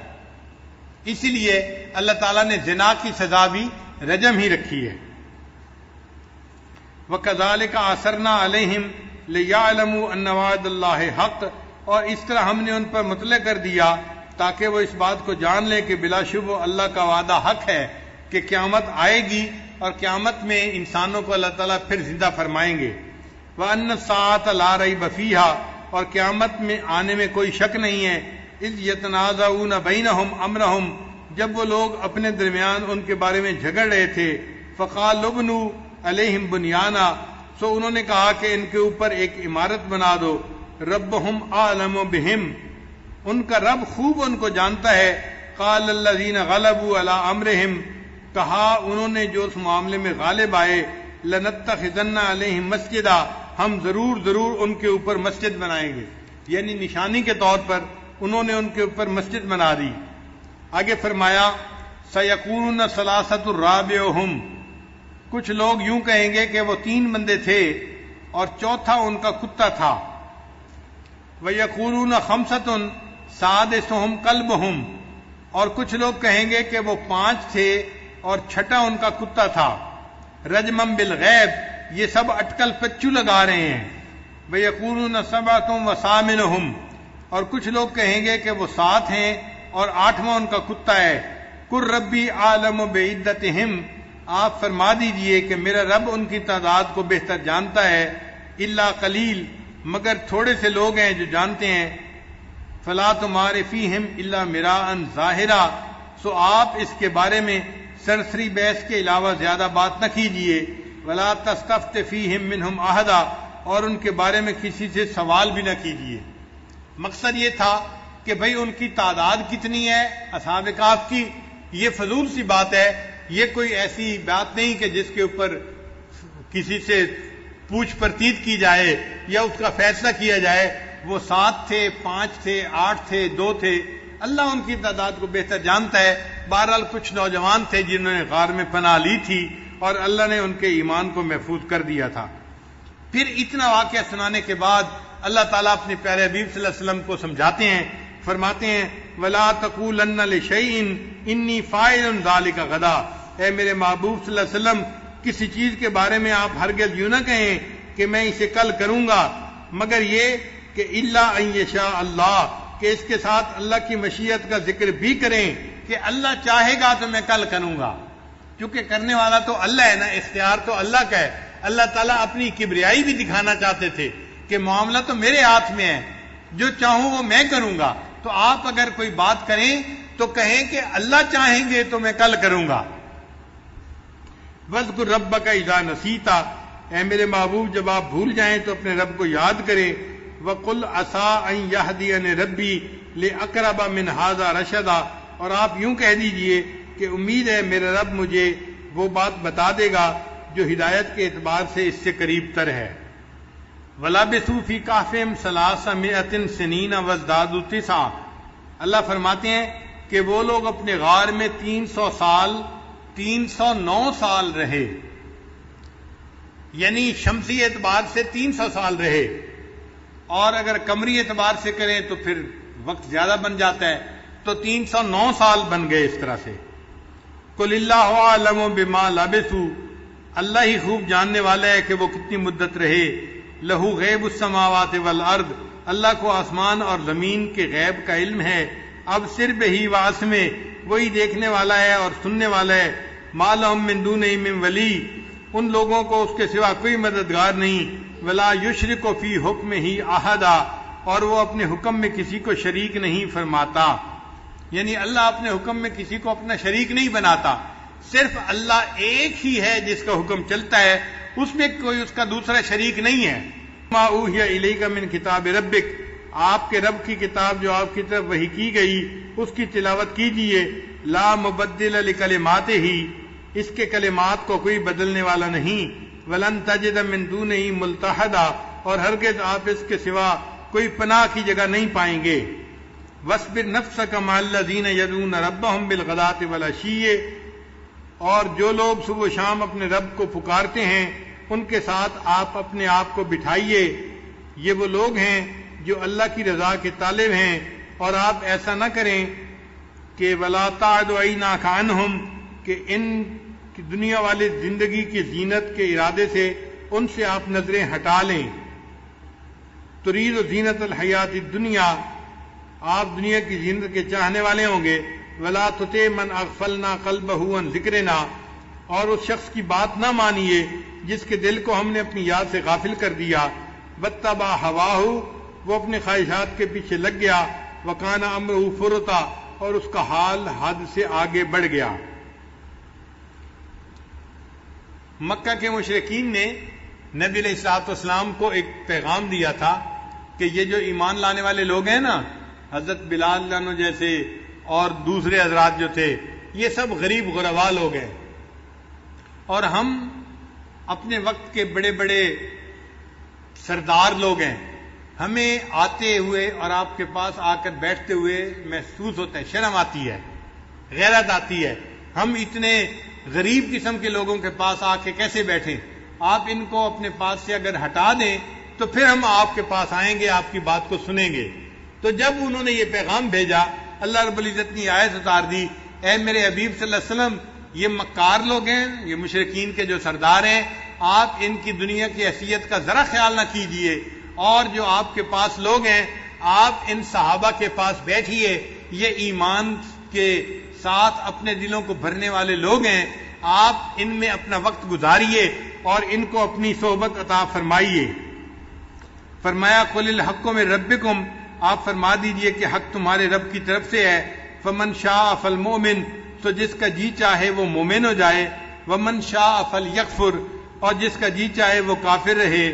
اسی لیے اللہ تعالیٰ نے زنا کی سزا بھی رجم ہی رکھی ہے. وَكَذَلِكَ أَثَرْنَا عَلَيْهِمْ لِيَعْلَمُوا أَنَّ وَعْدَ اللَّهِ حَقٌّ، اور اس طرح ہم نے ان پر مطلع کر دیا تاکہ وہ اس بات کو جان لیں کہ بلا شبہ اللہ کا وعدہ حق ہے کہ قیامت آئے گی اور قیامت میں انسانوں کو اللہ تعالیٰ پھر زندہ فرمائیں گے. وَأَنَّ السَّاعَةَ لَا رَيْبَ فِيهَا، اور قیامت میں آنے میں کوئی شک نہیں ہے. اِذْ يَتَنَازَعُونَ بَيْنَهُمْ أَمْرَهُمْ، جب وہ لوگ اپنے درمیان ان کے بارے میں جھگڑ رہے تھے. فَقَالُوا ابْنُوا علیہم بنیانا، سو انہوں نے کہا کہ ان کے اوپر ایک عمارت بنا دو. ربہم اعلم بہم، ان کا رب خوب ان کو جانتا ہے. قال الذین غلبوا علی امرہم، کہا انہوں نے جو اس معاملے میں غالب آئے، لنتخذن علیہم مسجدا، ہم ضرور ان کے اوپر مسجد بنائیں گے. یعنی نشانی کے طور پر انہوں نے ان کے اوپر مسجد بنا دی. آگے فرمایا سیکونون ثلاثۃ رابعہم، کچھ لوگ یوں کہیں گے کہ وہ 3 بندے تھے اور چوتھا ان کا کتا تھا. وَيَقُولُونَ خَمْسَةٌ سَادِسُهُمْ كَلْبُهُمْ، اور کچھ لوگ کہیں گے کہ وہ 5 تھے اور چھٹا ان کا کتا تھا. رجمًا بالغیب، یہ سب اٹکل پچو لگا رہے ہیں. وَيَقُولُونَ سَبْعَةٌ وَثَامِنُهُمْ، اور کچھ لوگ کہیں گے کہ وہ 7 ہیں اور 8واں ان کا کتا ہے. قُل رَّبِّي أَعْلَمُ بِعِدَّتِهِمْ، آپ فرما دیجئے کہ میرا رب ان کی تعداد کو بہتر جانتا ہے. الا قلیل، مگر تھوڑے سے لوگ ہیں جو جانتے ہیں. فلا تمار فیہم الا مراء ظاہرا، سو آپ اس کے بارے میں سرسری بحث کے علاوہ زیادہ بات نہ کیجیے. ولا تستفت فیہم منہم احدا، اور ان کے بارے میں کسی سے سوال بھی نہ کیجیے. مقصد یہ تھا کہ بھئی ان کی تعداد کتنی ہے اصحاب کہف کی، یہ فضول سی بات ہے. یہ کوئی ایسی بات نہیں کہ جس کے اوپر کسی سے پوچھ پرتیت کی جائے یا اس کا فیصلہ کیا جائے. وہ 7 تھے، 5 تھے، 8 تھے، 2 تھے، اللہ ان کی تعداد کو بہتر جانتا ہے۔ بہرحال کچھ نوجوان تھے جنہوں نے غار میں پناہ لی تھی اور اللہ نے ان کے ایمان کو محفوظ کر دیا تھا۔ پھر اتنا واقعہ سنانے کے بعد اللہ تعالیٰ اپنے پیارے حبیب صلی اللہ علیہ وسلم کو سمجھاتے ہیں، فرماتے ہیں وَلَا تَقُولَنَّ لِشَيْءٍ إِنِّي فَاعِلٌ ذَلِكَ غَدًا، اے میرے محبوب صلی اللہ علیہ وسلم کسی چیز کے بارے میں آپ ہرگز یوں نہ کہیں کہ میں اسے کل کروں گا، مگر یہ کہ إِلَّا أَن يَشَاءَ اللَّهُ، کہ اس کے ساتھ اللہ کی مشیت کا ذکر بھی کریں کہ اللہ چاہے گا تو میں کل کروں گا، کیونکہ کرنے والا تو اللہ ہے نا، اختیار تو اللہ کا ہے۔ اللہ تعالیٰ اپنی کبریائی بھی دکھانا چاہتے تھے کہ معاملہ تو میرے ہاتھ میں ہے، جو چاہوں وہ میں کروں گا، تو آپ اگر کوئی بات کریں تو کہیں کہ اللہ چاہیں گے تو میں کل کروں گا۔ وَاذْكُرْ رَبَّكَ إِذَا نَسِيتَ، اے میرے محبوب جب آپ بھول جائیں تو اپنے رب کو یاد کریں۔ وَقُلْ عَسَىٰ أَن يَهْدِيَنِ رَبِّي لِأَقْرَبَ مِنْ هَٰذَا رَشَدًا، اور آپ یوں کہہ دیجئے کہ امید ہے میرا رب مجھے وہ بات بتا دے گا جو ہدایت کے اعتبار سے اس سے قریب تر ہے۔ وَلَبِثُوا فِي كَهْفِهِمْ 300 سِنِينَ وَازْدَادُوا 9، اللہ فرماتے ہیں کہ وہ لوگ اپنے غار میں 309 سال رہے، یعنی شمسی اعتبار سے 300 سال رہے، اور اگر قمری اعتبار سے کریں تو پھر وقت زیادہ بن جاتا ہے، تو 309 سال بن گئے اس طرح سے۔ قُلِ اللَّهُ أَعْلَمُ بِمَا لَبِثُوا، اللہ ہی خوب جاننے والا ہے کہ وہ کتنی مدت رہے۔ لہو غیب السماوات والارض، اللہ کو آسمان اور زمین کے غیب کا علم ہے۔ اب صرف ہی واسمع، وہی دیکھنے والا ہے اور سننے والا ہے۔ ما لہم من دونہ من ولی، ان لوگوں کو اس کے سوا کوئی مددگار نہیں۔ ولا یشرک فی حکمہ احدا، اور وہ اپنے حکم میں کسی کو شریک نہیں فرماتا، یعنی اللہ اپنے حکم میں کسی کو اپنا شریک نہیں بناتا، صرف اللہ ایک ہی ہے جس کا حکم چلتا ہے، اس میں کوئی اس کا دوسرا شریک نہیں ہے۔ ما اوحی الیک من کتاب ربک، آپ کے رب کی کتاب جو آپ کی طرف وحی کی گئی اس کی تلاوت کیجئے۔ لا مبدل لکلماتہ، اس کے کلمات کو کوئی بدلنے والا نہیں۔ ولن تجد من دونہ ملتحدا، اور ہرگز آپ اس کے سوا کوئی پناہ کی جگہ نہیں پائیں گے۔ وَاصْبِرْ نَفْسَكَ مَعَ الَّذِينَ يَدْعُونَ رَبَّهُمْ بِالْغَدَاةِ وَالْعَشِيِّ، اور جو لوگ صبح و شام اپنے رب کو پکارتے ہیں ان کے ساتھ آپ اپنے آپ کو بٹھائیے۔ یہ وہ لوگ ہیں جو اللہ کی رضا کے طالب ہیں، اور آپ ایسا نہ کریں کہ وَلَا تَعْدُ عَيْنَاكَ عَنْهُمْ، کہ ان کی دنیا والی زندگی کی زینت کے ارادے سے ان سے آپ نظریں ہٹا لیں۔ ترید زینت الحیات الدنیا، آپ دنیا کی زینت کے چاہنے والے ہوں گے۔ ولا تطع من اغفلنا قلبه عن ذکرنا، اور اس شخص کی بات نہ مانیے جس کے دل کو ہم نے اپنی یاد سے غافل کر دیا۔ واتبع ہواہ، وہ اپنے خواہشات کے پیچھے لگ گیا۔ وکان امرہ فرطا، اور اس کا حال حد سے آگے بڑھ گیا۔ مکہ کے مشرکین نے نبی علیہ الصلوۃ والسلام کو ایک پیغام دیا تھا کہ یہ جو ایمان لانے والے لوگ ہیں نا، حضرت بلال عنہ جیسے اور دوسرے حضرات جو تھے، یہ سب غریب غربا لوگ ہیں، اور ہم اپنے وقت کے بڑے بڑے سردار لوگ ہیں، ہمیں آتے ہوئے اور آپ کے پاس آ کر بیٹھتے ہوئے محسوس ہوتا ہے، شرم آتی ہے، غیرت آتی ہے، ہم اتنے غریب قسم کے لوگوں کے پاس آ کے کیسے بیٹھیں؟ آپ ان کو اپنے پاس سے اگر ہٹا دیں تو پھر ہم آپ کے پاس آئیں گے، آپ کی بات کو سنیں گے۔ تو جب انہوں نے یہ پیغام بھیجا، اللہ رب العزت نے آیت اتار دی، اے میرے حبیب صلی اللہ علیہ وسلم، یہ مکار لوگ ہیں، یہ مشرکین کے جو سردار ہیں، آپ ان کی دنیا کی حیثیت کا ذرا خیال نہ کیجئے، اور جو آپ کے پاس لوگ ہیں آپ ان صحابہ کے پاس بیٹھیے، یہ ایمان کے ساتھ اپنے دلوں کو بھرنے والے لوگ ہیں، آپ ان میں اپنا وقت گزاریے اور ان کو اپنی صحبت عطا فرمائیے۔ فرمایا قل الحق من ربکم، آپ فرما دیجئے کہ حق تمہارے رب کی طرف سے ہے۔ فمن شاء فالمؤمن، تو جس کا جی چاہے وہ مومن ہو جائے، ومن شاء فلیکفر، اور جس کا جی چاہے وہ کافر رہے۔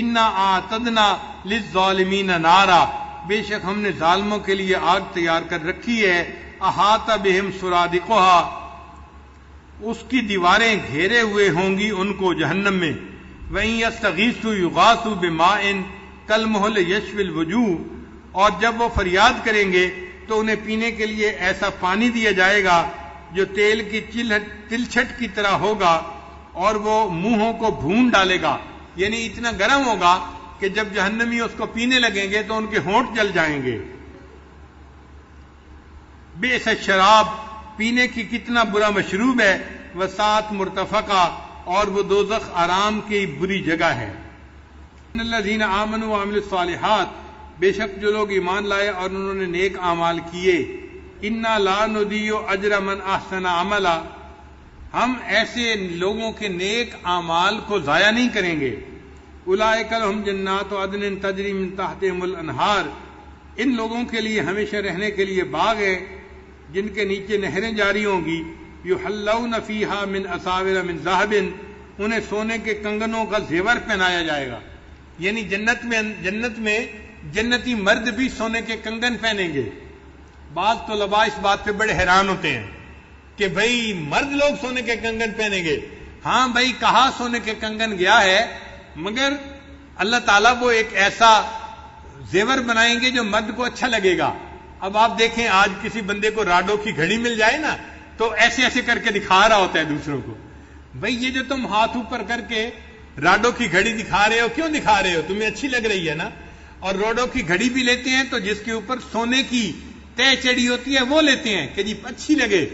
انا اعتدنا للظالمین نارا، بے شک ہم نے ظالموں کے لیے آگ تیار کر رکھی ہے۔ احاط بہم سرادقها، اس کی دیواریں گھیرے ہوئے ہوں گی ان کو جہنم میں۔ وَإِن يَسْتَغِيثُوا يُغَاثُوا بِمَاءٍ كَالْمُهْلِ يَشْوِي الْوُجُوهَ، اور جب وہ فریاد کریں گے تو انہیں پینے کے لیے ایسا پانی دیا جائے گا جو تیل کی تلچھٹ کی طرح ہوگا اور وہ منہوں کو بھون ڈالے گا، یعنی اتنا گرم ہوگا کہ جب جہنمی اس کو پینے لگیں گے تو ان کے ہونٹ جل جائیں گے۔ بئس الشراب، پینے کی کتنا برا مشروب ہے، وساعت مرتفقہ، اور وہ دوزخ آرام کی بری جگہ ہے۔ ان الذین آمنوا وعملوا الصالحات، بے شک جو لوگ ایمان لائے اور انہوں نے نیک اعمال کیے، انا لا نضیع اجر من احسن عملا، ہم ایسے لوگوں کے نیک اعمال کو ضائع نہیں کریں گے۔ اولئک لہم جنات عدن تجری من تحتہم الانہار، ان لوگوں کے لیے ہمیشہ رہنے کے لیے باغ ہے جن کے نیچے نہریں جاری ہوں گی، یحلون فیہا من اساور من ذہب، انہیں سونے کے کنگنوں کا زیور پہنایا جائے گا، یعنی جنت میں جنتی مرد بھی سونے کے کنگن پہنیں گے۔ بعض طلباء اس بات پہ بڑے حیران ہوتے ہیں کہ بھئی مرد لوگ سونے کے کنگن پہنیں گے۔ ہاں بھئی، کہا سونے کے کنگن گیا ہے، مگر اللہ تعالیٰ وہ ایک ایسا زیور بنائیں گے جو مرد کو اچھا لگے گا۔ اب آپ دیکھیں، آج کسی بندے کو راڈو کی گھڑی مل جائے نا تو ایسے ایسے کر کے دکھا رہا ہوتا ہے دوسروں کو، بھئی یہ جو تم ہاتھ اوپر کر کے راڈو کی گھڑی دکھا رہے ہو، کیوں دکھا رہے ہو؟ تمہیں اچھی لگ رہی ہے نا۔ اور راڈو کی گھڑی بھی لیتے ہیں تو جس کے اوپر سونے کی تہ چڑی ہوتی ہے وہ لیتے ہیں کہ جی اچھی لگے۔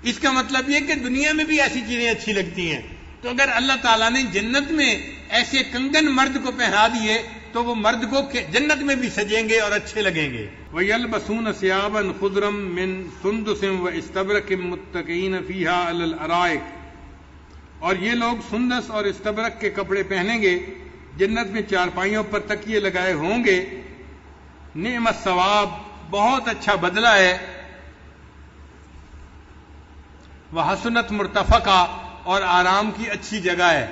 اس کا مطلب یہ کہ دنیا میں بھی ایسی چیزیں اچھی لگتی ہیں۔ تو اگر اللہ تعالیٰ نے جنت میں ایسے کنگن مرد کو پہنا دیے تو وہ مرد کو جنت میں بھی سجیں گے اور اچھے لگیں گے۔ وَيَلْبَسُونَ ثِيَابًا خُضْرًا مِّن سُندُسٍ وَإِسْتَبْرَقٍ مُّتَّكِئِينَ فِيهَا عَلَى الْأَرَائِكِ، اور یہ لوگ سندس اور استبرق کے کپڑے پہنیں گے، جنت میں چارپائیوں پر تکیے لگائے ہوں گے۔ نعم الثواب، بہت اچھا بدلہ ہے۔ وحسنت مرتفقہ، اور آرام کی اچھی جگہ ہے۔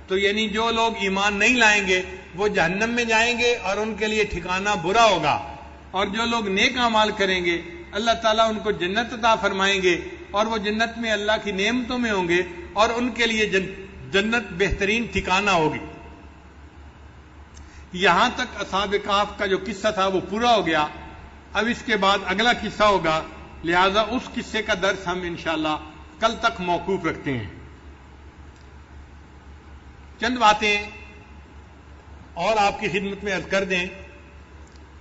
تو یعنی جو لوگ ایمان نہیں لائیں گے وہ جہنم میں جائیں گے اور ان کے لیے ٹھکانہ برا ہوگا، اور جو لوگ نیک اعمال کریں گے اللہ تعالیٰ ان کو جنت عطا فرمائیں گے، اور وہ جنت میں اللہ کی نعمتوں میں ہوں گے اور ان کے لیے جنت بہترین ٹھکانہ ہوگی۔ یہاں تک اصحاب کہف کا جو قصہ تھا وہ پورا ہو گیا۔ اب اس کے بعد اگلا قصہ ہوگا، لہذا اس قصے کا درس ہم انشاءاللہ کل تک موقوف رکھتے ہیں۔ چند باتیں اور آپ کی خدمت میں عرض کر دیں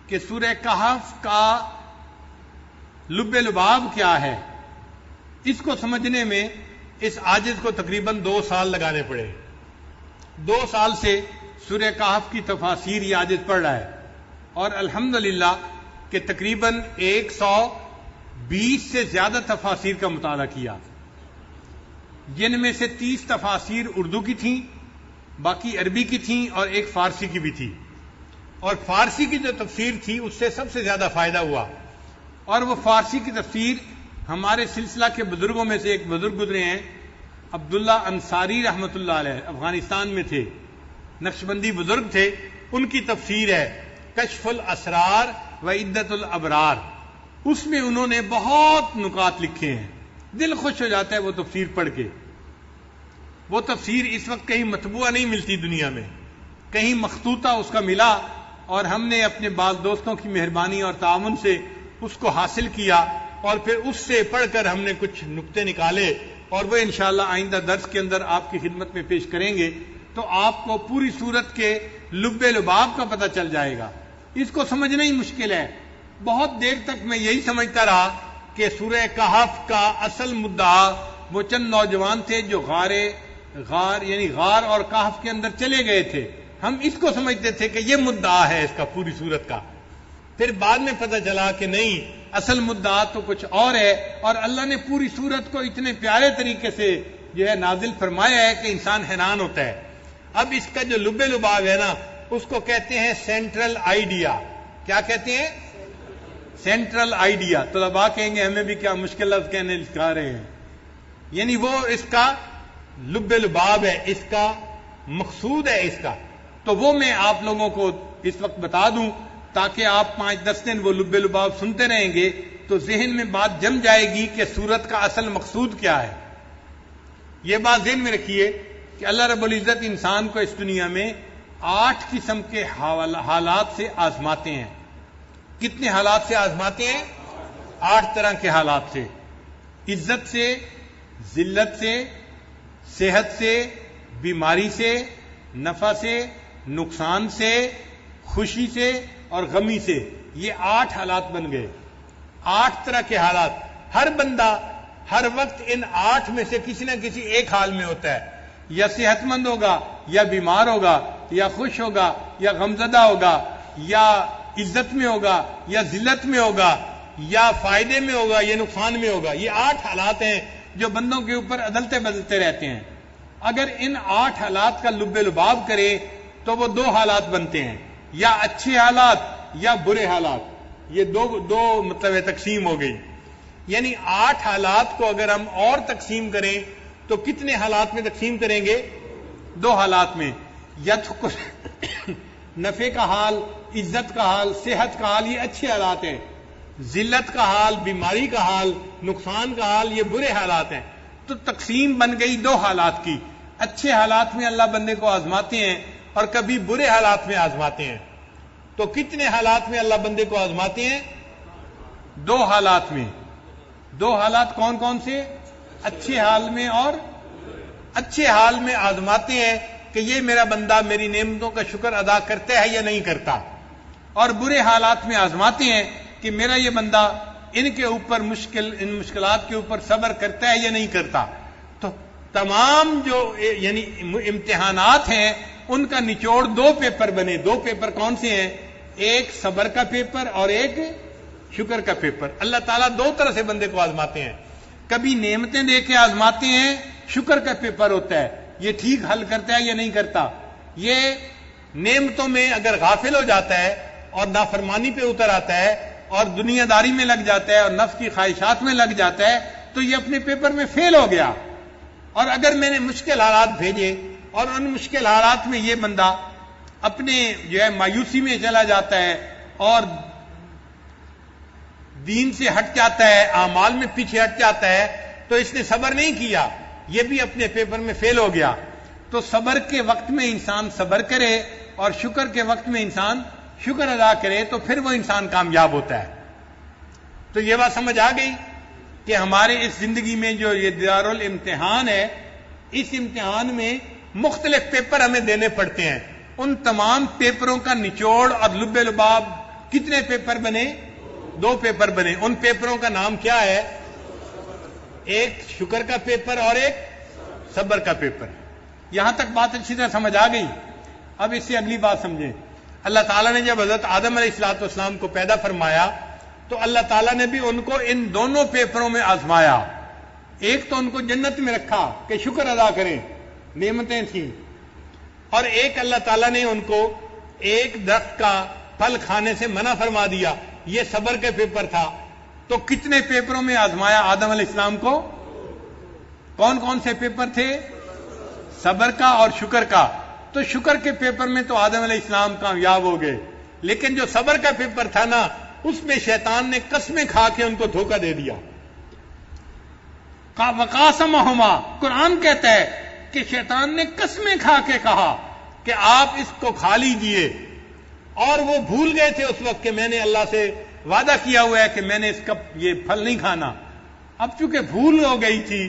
کہ سورہ کہف کا لب لباب کیا ہے، اس کو سمجھنے میں اس عاجز کو تقریباً 2 سال لگانے پڑے۔ 2 سال سے سورہ کہف کی تفاسیر یہ عاجز پڑھ رہا ہے، اور الحمدللہ کہ تقریباً 120 سے زیادہ تفاسیر کا مطالعہ کیا، جن میں سے 30 تفاسیر اردو کی تھیں، باقی عربی کی تھیں، اور ایک فارسی کی بھی تھی۔ اور فارسی کی جو تفسیر تھی اس سے سب سے زیادہ فائدہ ہوا، اور وہ فارسی کی تفسیر ہمارے سلسلہ کے بزرگوں میں سے ایک بزرگ گزرے ہیں، عبداللہ انصاری رحمۃ اللہ علیہ، افغانستان میں تھے، نقشبندی بزرگ تھے، ان کی تفسیر ہے کشف الاسرار و عدت الابرار۔ اس میں انہوں نے بہت نکات لکھے ہیں، دل خوش ہو جاتا ہے وہ تفسیر پڑھ کے۔ وہ تفسیر اس وقت کہیں مطبوعہ نہیں ملتی دنیا میں، کہیں مخطوطہ اس کا ملا، اور ہم نے اپنے بعض دوستوں کی مہربانی اور تعاون سے اس کو حاصل کیا، اور پھر اس سے پڑھ کر ہم نے کچھ نقطے نکالے، اور وہ انشاءاللہ آئندہ درس کے اندر آپ کی خدمت میں پیش کریں گے، تو آپ کو پوری صورت کے لب لباب کا پتہ چل جائے گا۔ اس کو سمجھنا ہی مشکل ہے۔ بہت دیر تک میں یہی سمجھتا رہا کہ سورہ کہف کا اصل مدعا وہ چند نوجوان تھے جو غار اور کہف کے اندر چلے گئے تھے، ہم اس کو سمجھتے تھے کہ یہ مدعا ہے اس کا پوری صورت کا۔ پھر بعد میں پتہ چلا کہ نہیں، اصل مدعا تو کچھ اور ہے، اور اللہ نے پوری صورت کو اتنے پیارے طریقے سے جو ہے نازل فرمایا ہے کہ انسان حیران ہوتا ہے۔ اب اس کا جو لب لباب ہے نا، اس کو کہتے ہیں سینٹرل آئیڈیا۔ کیا کہتے ہیں؟ Central idea. طلباء کہیں گے ہمیں بھی کیا مشکل لفظ کہنے سکھا رہے ہیں، یعنی وہ اس کا لب لباب ہے، اس کا مقصود ہے اس کا۔ تو وہ میں آپ لوگوں کو اس وقت بتا دوں تاکہ آپ 5-10 دن وہ لب لباب سنتے رہیں گے تو ذہن میں بات جم جائے گی کہ سورت کا اصل مقصود کیا ہے۔ یہ بات ذہن میں رکھیے کہ اللہ رب العزت انسان کو اس دنیا میں 8 قسم کے حالات سے آزماتے ہیں۔ کتنے حالات سے آزماتے ہیں؟ 8 طرح کے حالات سے، عزت سے، ذلت سے، صحت سے، بیماری سے، نفع سے، نقصان سے، خوشی سے اور غمی سے، یہ 8 حالات بن گئے۔ 8 طرح کے حالات، ہر بندہ ہر وقت ان 8 میں سے کسی نہ کسی ایک حال میں ہوتا ہے، یا صحت مند ہوگا، یا بیمار ہوگا، یا خوش ہوگا، یا غمزدہ ہوگا، یا عزت میں ہوگا، یا ذلت میں ہوگا، یا فائدے میں ہوگا، یا نقصان میں ہوگا۔ یہ 8 حالات ہیں جو بندوں کے اوپر عدلتے بدلتے رہتے ہیں۔ اگر ان 8 حالات کا لب لباب کرے تو وہ 2 حالات بنتے ہیں، یا اچھے حالات یا برے حالات۔ یہ دو مطلب تقسیم ہو گئی، یعنی 8 حالات کو اگر ہم اور تقسیم کریں تو کتنے حالات میں تقسیم کریں گے؟ 2 حالات میں، یا تو نفع کا حال، عزت کا حال، صحت کا حال، یہ اچھے حالات ہیں، ذلت کا حال، بیماری کا حال، نقصان کا حال، یہ برے حالات ہیں۔ تو تقسیم بن گئی 2 حالات کی، اچھے حالات میں اللہ بندے کو آزماتے ہیں اور کبھی برے حالات میں آزماتے ہیں۔ تو کتنے حالات میں اللہ بندے کو آزماتے ہیں؟ 2 حالات میں۔ 2 حالات کون کون سے؟ اچھے حال میں، اور اچھے حال میں آزماتے ہیں کہ یہ میرا بندہ میری نعمتوں کا شکر ادا کرتا ہے یا نہیں کرتا، اور برے حالات میں آزماتے ہیں کہ میرا یہ بندہ ان کے اوپر ان مشکلات کے اوپر صبر کرتا ہے یا نہیں کرتا۔ تو تمام جو یعنی امتحانات ہیں ان کا نچوڑ 2 پیپر بنے۔ 2 پیپر کون سے ہیں؟ ایک صبر کا پیپر اور ایک شکر کا پیپر۔ اللہ تعالیٰ 2 طرح سے بندے کو آزماتے ہیں، کبھی نعمتیں دے کے آزماتے ہیں، شکر کا پیپر ہوتا ہے، یہ ٹھیک حل کرتا ہے یا نہیں کرتا۔ یہ نعمتوں میں اگر غافل ہو جاتا ہے اور نافرمانی پہ اتر آتا ہے اور دنیا داری میں لگ جاتا ہے اور نفس کی خواہشات میں لگ جاتا ہے تو یہ اپنے پیپر میں فیل ہو گیا۔ اور اگر میں نے مشکل حالات بھیجے اور ان مشکل حالات میں یہ بندہ اپنے جو ہے مایوسی میں چلا جاتا ہے اور دین سے ہٹ جاتا ہے، اعمال میں پیچھے ہٹ جاتا ہے، تو اس نے صبر نہیں کیا، یہ بھی اپنے پیپر میں فیل ہو گیا۔ تو صبر کے وقت میں انسان صبر کرے اور شکر کے وقت میں انسان شکر ادا کرے تو پھر وہ انسان کامیاب ہوتا ہے۔ تو یہ بات سمجھ آ گئی کہ ہمارے اس زندگی میں جو یہ دارالامتحان ہے، اس امتحان میں مختلف پیپر ہمیں دینے پڑتے ہیں۔ ان تمام پیپروں کا نچوڑ اور لب لباب کتنے پیپر بنے؟ 2 پیپر بنے۔ ان پیپروں کا نام کیا ہے؟ ایک شکر کا پیپر اور ایک صبر کا پیپر۔ یہاں تک بات اچھی طرح سمجھ آ گئی۔ اب اس سے اگلی بات سمجھیں۔ اللہ تعالیٰ نے جب حضرت آدم علیہ السلام کو پیدا فرمایا تو اللہ تعالیٰ نے بھی ان کو ان دونوں پیپروں میں آزمایا۔ ایک تو ان کو جنت میں رکھا کہ شکر ادا کریں، نعمتیں تھیں، اور ایک اللہ تعالیٰ نے ان کو ایک درخت کا پھل کھانے سے منع فرما دیا، یہ صبر کے پیپر تھا۔ تو کتنے پیپروں میں آزمایا آدم علیہ السلام کو؟ کون کون سے پیپر تھے؟ صبر کا اور شکر کا۔ تو شکر کے پیپر میں تو آدم علیہ السلام کامیاب ہو گئے، لیکن جو صبر کا پیپر تھا نا، اس میں شیطان نے قسمیں کھا کے ان کو دھوکہ دے دیا۔ وقاسمہما، قرآن کہتا ہے کہ شیطان نے قسمیں کھا کے کہا کہ آپ اس کو کھا لیجئے، اور وہ بھول گئے تھے اس وقت کہ میں نے اللہ سے وعدہ کیا ہوا ہے کہ میں نے اس کا یہ پھل نہیں کھانا۔ اب چونکہ بھول ہو گئی تھی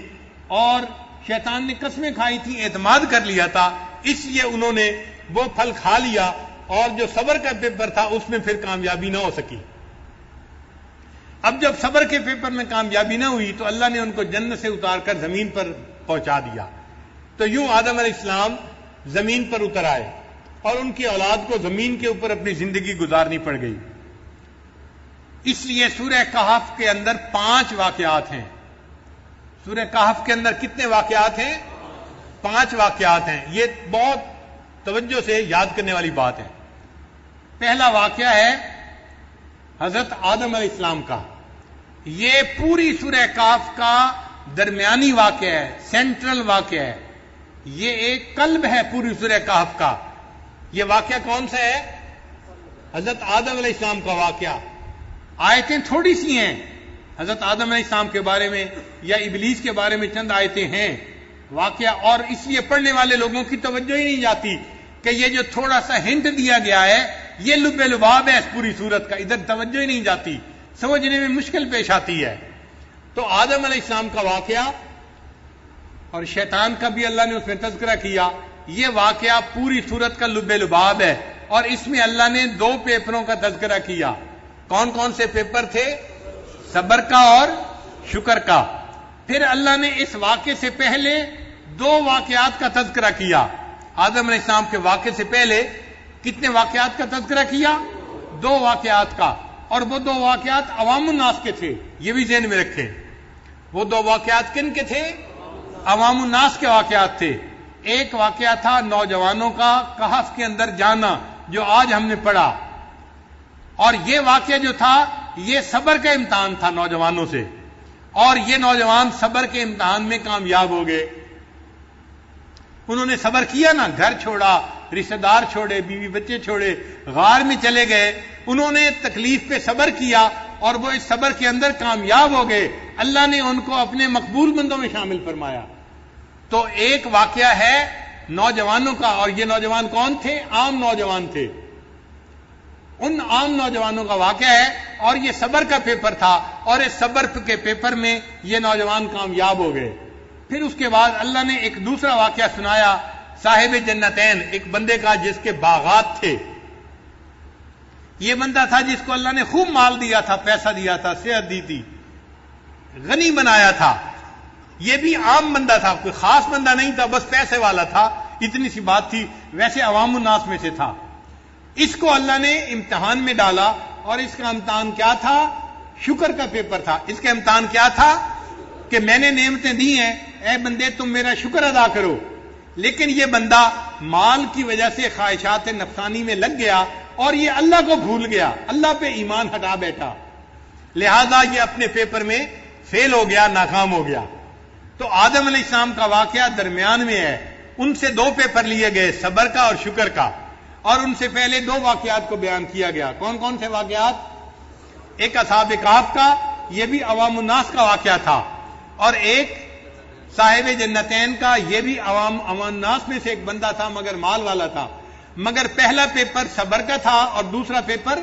اور شیطان نے قسمیں کھائی تھی، اعتماد کر لیا تھا، اس لیے انہوں نے وہ پھل کھا لیا، اور جو صبر کا پیپر تھا اس میں پھر کامیابی نہ ہو سکی۔ اب جب صبر کے پیپر میں کامیابی نہ ہوئی تو اللہ نے ان کو جنت سے اتار کر زمین پر پہنچا دیا۔ تو یوں آدم علیہ السلام زمین پر اتر آئے اور ان کی اولاد کو زمین کے اوپر اپنی زندگی گزارنی پڑ گئی۔ اس لیے سورہ کہف کے اندر 5 واقعات ہیں۔ سورہ کہف کے اندر کتنے واقعات ہیں؟ 5 واقعات ہیں۔ یہ بہت توجہ سے یاد کرنے والی بات ہے۔ پہلا واقعہ ہے حضرت آدم علیہ السلام کا۔ یہ پوری سورہ کہف کا درمیانی واقعہ ہے، سینٹرل واقعہ ہے، یہ ایک قلب ہے پوری سورہ کہف کا۔ یہ واقعہ کون سا ہے؟ حضرت آدم علیہ السلام کا واقعہ۔ آیتیں تھوڑی سی ہیں حضرت آدم علیہ السلام کے بارے میں یا ابلیس کے بارے میں، چند آیتیں ہیں واقعہ، اور اس لیے پڑھنے والے لوگوں کی توجہ ہی نہیں جاتی کہ یہ جو تھوڑا سا ہنٹ دیا گیا ہے یہ لب لباب ہے اس پوری سورت کا، ادھر توجہ ہی نہیں جاتی سمجھنے میں مشکل پیش آتی ہے. تو آدم علیہ السلام کا واقعہ اور شیطان کا بھی اللہ نے اس میں تذکرہ کیا. یہ واقعہ پوری صورت کا لب لباب ہے اور اس میں اللہ نے 2 پیپروں کا تذکرہ کیا. کون کون سے پیپر تھے؟ صبر کا اور شکر کا. پھر اللہ نے اس واقعے سے پہلے 2 واقعات کا تذکرہ کیا. آدم علیہ السلام کے واقعے سے پہلے کتنے واقعات کا تذکرہ کیا؟ 2 واقعات کا. اور وہ 2 واقعات عوام الناس کے تھے. یہ بھی ذہن میں رکھیں. وہ 2 واقعات کن کے تھے؟ عوام الناس کے واقعات تھے. ایک واقعہ تھا نوجوانوں کا کہف کے اندر جانا جو آج ہم نے پڑھا. اور یہ واقعہ جو تھا یہ صبر کا امتحان تھا نوجوانوں سے. اور یہ نوجوان صبر کے امتحان میں کامیاب ہو گئے. انہوں نے صبر کیا نا، گھر چھوڑا، رشتہ دار چھوڑے، بیوی بچے چھوڑے، غار میں چلے گئے. انہوں نے تکلیف پہ صبر کیا اور وہ اس صبر کے اندر کامیاب ہو گئے. اللہ نے ان کو اپنے مقبول بندوں میں شامل فرمایا. تو ایک واقعہ ہے نوجوانوں کا، اور یہ نوجوان کون تھے؟ عام نوجوان تھے. ان عام نوجوانوں کا واقعہ ہے اور یہ صبر کا پیپر تھا اور اس صبر کے پیپر میں یہ نوجوان کامیاب ہو گئے. پھر اس کے بعد اللہ نے ایک دوسرا واقعہ سنایا صاحب جنتین، ایک بندے کا جس کے باغات تھے. یہ بندہ تھا جس کو اللہ نے خوب مال دیا تھا، پیسہ دیا تھا، صحت دی تھی، غنی بنایا تھا. یہ بھی عام بندہ تھا، کوئی خاص بندہ نہیں تھا، بس پیسے والا تھا، اتنی سی بات تھی. ویسے عوام الناس میں سے تھا. اس کو اللہ نے امتحان میں ڈالا اور اس کا امتحان کیا تھا؟ شکر کا پیپر تھا. اس کا امتحان کیا تھا؟ کہ میں نے نعمتیں دی ہیں، اے بندے تم میرا شکر ادا کرو. لیکن یہ بندہ مال کی وجہ سے خواہشات نفسانی میں لگ گیا اور یہ اللہ کو بھول گیا، اللہ پہ ایمان ہٹا بیٹھا. لہذا یہ اپنے پیپر میں فیل ہو گیا، ناکام ہو گیا. تو آدم علیہ السلام کا واقعہ درمیان میں ہے. ان سے 2 پیپر لیے گئے، صبر کا اور شکر کا. اور ان سے پہلے 2 واقعات کو بیان کیا گیا. کون کون سے واقعات؟ ایک اصحاب کہف کا، یہ بھی عوام الناس کا واقعہ تھا. اور ایک صاحب جنتین کا، یہ بھی عوام الناس میں سے ایک بندہ تھا مگر مال والا تھا. مگر پہلا پیپر صبر کا تھا اور دوسرا پیپر،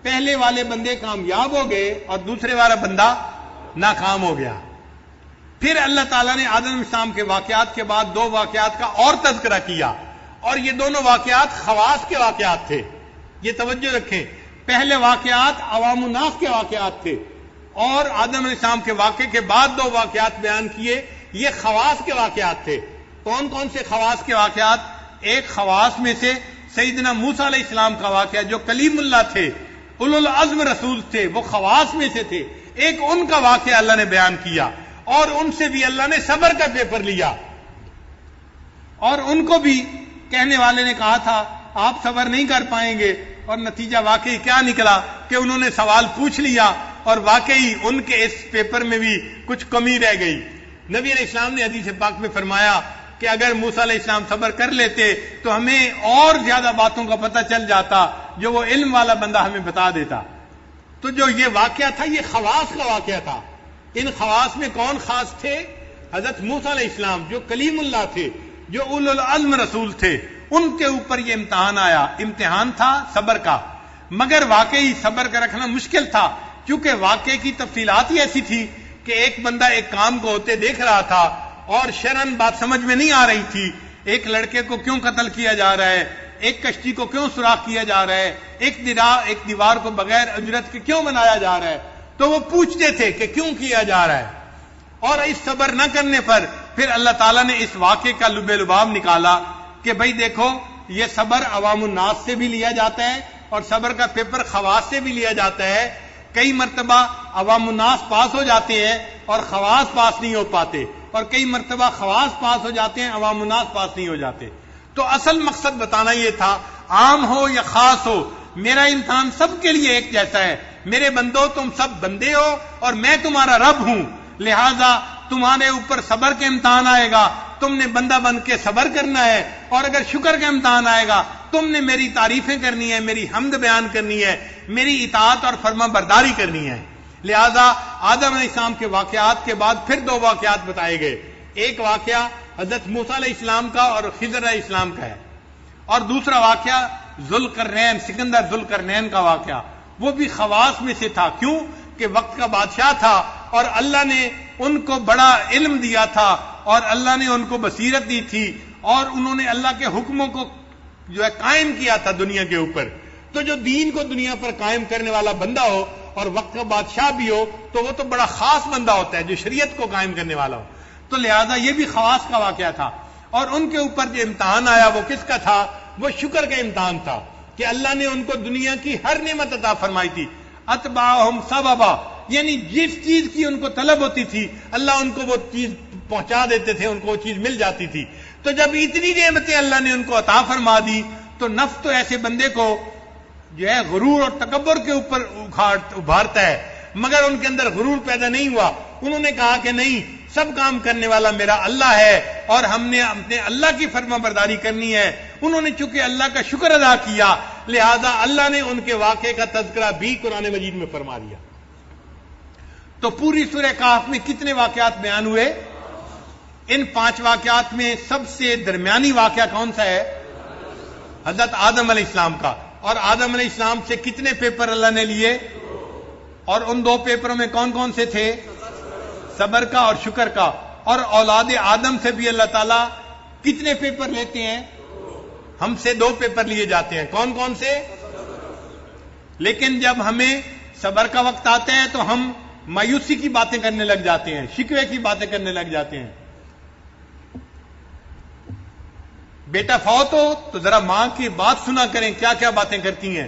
پہلے والے بندے کامیاب ہو گئے اور دوسرے والا بندہ ناکام ہو گیا. پھر اللہ تعالیٰ نے آدم علیہ السلام کے واقعات کے بعد 2 واقعات کا اور تذکرہ کیا. اور یہ دونوں واقعات خواص کے واقعات تھے. یہ توجہ رکھیں، پہلے واقعات عوام الناس کے واقعات تھے اور آدم علیہ السلام کے واقعے کے بعد 2 واقعات بیان کیے، یہ خواص کے واقعات تھے. کون کون سے خواص کے واقعات؟ ایک خواص میں سے سیدنا موسیٰ علیہ السلام کا واقعہ جو کلیم اللہ تھے، اولو العزم رسول تھے، وہ خواص میں سے تھے. ایک ان کا واقعہ اللہ نے بیان کیا اور ان سے بھی اللہ نے صبر کا پیپر لیا. اور ان کو بھی کہنے والے نے کہا تھا آپ صبر نہیں کر پائیں گے، اور نتیجہ واقعی کیا نکلا کہ انہوں نے سوال پوچھ لیا اور واقعی ان کے اس پیپر میں بھی کچھ کمی رہ گئی. نبی علیہ السلام نے حدیث پاک میں فرمایا کہ اگر موسیٰ علیہ السلام صبر کر لیتے تو ہمیں اور زیادہ باتوں کا پتہ چل جاتا جو وہ علم والا بندہ ہمیں بتا دیتا. تو جو یہ واقعہ تھا یہ خواص کا واقعہ تھا. ان خواص میں کون خاص تھے؟ حضرت موسیٰ علیہ السلام جو کلیم اللہ تھے، جو اولو العزم رسول تھے. ان کے اوپر یہ امتحان آیا. امتحان تھا صبر کا، مگر واقعی صبر کا رکھنا مشکل تھا کیونکہ واقعے کی تفصیلات ہی ایسی تھی کہ ایک بندہ ایک کام کو ہوتے دیکھ رہا تھا اور شرعاً بات سمجھ میں نہیں آ رہی تھی. ایک لڑکے کو کیوں قتل کیا جا رہا ہے، ایک کشتی کو کیوں سوراخ کیا جا رہا ہے، ایک دیوار کو بغیر اجرت کے کیوں بنایا جا رہا ہے. تو وہ پوچھتے تھے کہ کیوں کیا جا رہا ہے. اور اس صبر نہ کرنے پر پھر اللہ تعالیٰ نے اس واقعے کا لب لباب نکالا کہ بھائی دیکھو یہ صبر عوام الناس سے بھی لیا جاتا ہے اور صبر کا پیپر خواص سے بھی لیا جاتا ہے. کئی مرتبہ عوام الناس پاس ہو جاتے ہیں اور خواص پاس نہیں ہو پاتے، اور کئی مرتبہ خواص پاس ہو جاتے ہیں، عوام الناس پاس نہیں ہو جاتے. تو اصل مقصد بتانا یہ تھا، عام ہو یا خاص ہو میرا امتحان سب کے لیے ایک جیسا ہے. میرے بندو تم سب بندے ہو اور میں تمہارا رب ہوں، لہذا تمہارے اوپر صبر کے امتحان آئے گا، تم نے بندہ بن کے صبر کرنا ہے. اور اگر شکر کا امتحان آئے گا تم نے میری تعریفیں کرنی ہے، میری حمد بیان کرنی ہے، میری اطاعت اور فرما برداری کرنی ہے. لہذا آدم علیہ السلام کے واقعات کے بعد پھر 2 واقعات بتائے گئے. ایک واقعہ حضرت موسیٰ علیہ السلام کا اور خضر علیہ السلام کا ہے، اور دوسرا واقعہ ذوالقرنین، سکندر ذوالقرنین کا واقعہ. وہ بھی خواص میں سے تھا. کیوں کہ وقت کا بادشاہ تھا اور اللہ نے ان کو بڑا علم دیا تھا اور اللہ نے ان کو بصیرت دی تھی اور انہوں نے اللہ کے حکموں کو جو ہے قائم کیا تھا دنیا کے اوپر. تو جو دین کو دنیا پر قائم کرنے والا بندہ ہو اور وقت کا بادشاہ بھی ہو تو وہ تو بڑا خاص بندہ ہوتا ہے جو شریعت کو قائم کرنے والا ہو. تو لہذا یہ بھی خواص کا واقعہ تھا. اور ان کے اوپر جو امتحان آیا وہ کس کا تھا؟ وہ شکر کا امتحان تھا کہ اللہ نے ان کو دنیا کی ہر نعمت عطا فرمائی تھی. اتبعہم سببا، یعنی جس چیز کی ان کو طلب ہوتی تھی اللہ ان کو وہ چیز پہنچا دیتے تھے، ان کو وہ چیز مل جاتی تھی. تو جب اتنی نعمتیں اللہ نے ان کو عطا فرما دی تو نفس تو ایسے بندے کو جو ہے غرور اور تکبر کے اوپر ابھارتا ہے، مگر ان کے اندر غرور پیدا نہیں ہوا. انہوں نے کہا کہ نہیں، سب کام کرنے والا میرا اللہ ہے اور ہم نے اپنے اللہ کی فرما برداری کرنی ہے. انہوں نے چونکہ اللہ کا شکر ادا کیا لہذا اللہ نے ان کے واقعے کا تذکرہ بھی قرآن مجید میں فرما دیا. تو پوری سورہ کہف میں کتنے واقعات بیان ہوئے؟ ان 5 واقعات میں سب سے درمیانی واقعہ کون سا ہے؟ حضرت آدم علیہ السلام کا. اور آدم علیہ السلام سے کتنے پیپر اللہ نے لیے؟ اور ان 2 پیپروں میں کون کون سے تھے؟ صبر کا اور شکر کا. اور اولاد آدم سے بھی اللہ تعالیٰ کتنے پیپر لیتے ہیں؟ ہم سے 2 پیپر لیے جاتے ہیں. کون کون سے؟ لیکن جب ہمیں صبر کا وقت آتا ہے تو ہم مایوسی کی باتیں کرنے لگ جاتے ہیں، شکوے کی باتیں کرنے لگ جاتے ہیں. بیٹا فوت ہو تو ذرا ماں کی بات سنا کریں، کیا کیا باتیں کرتی ہیں.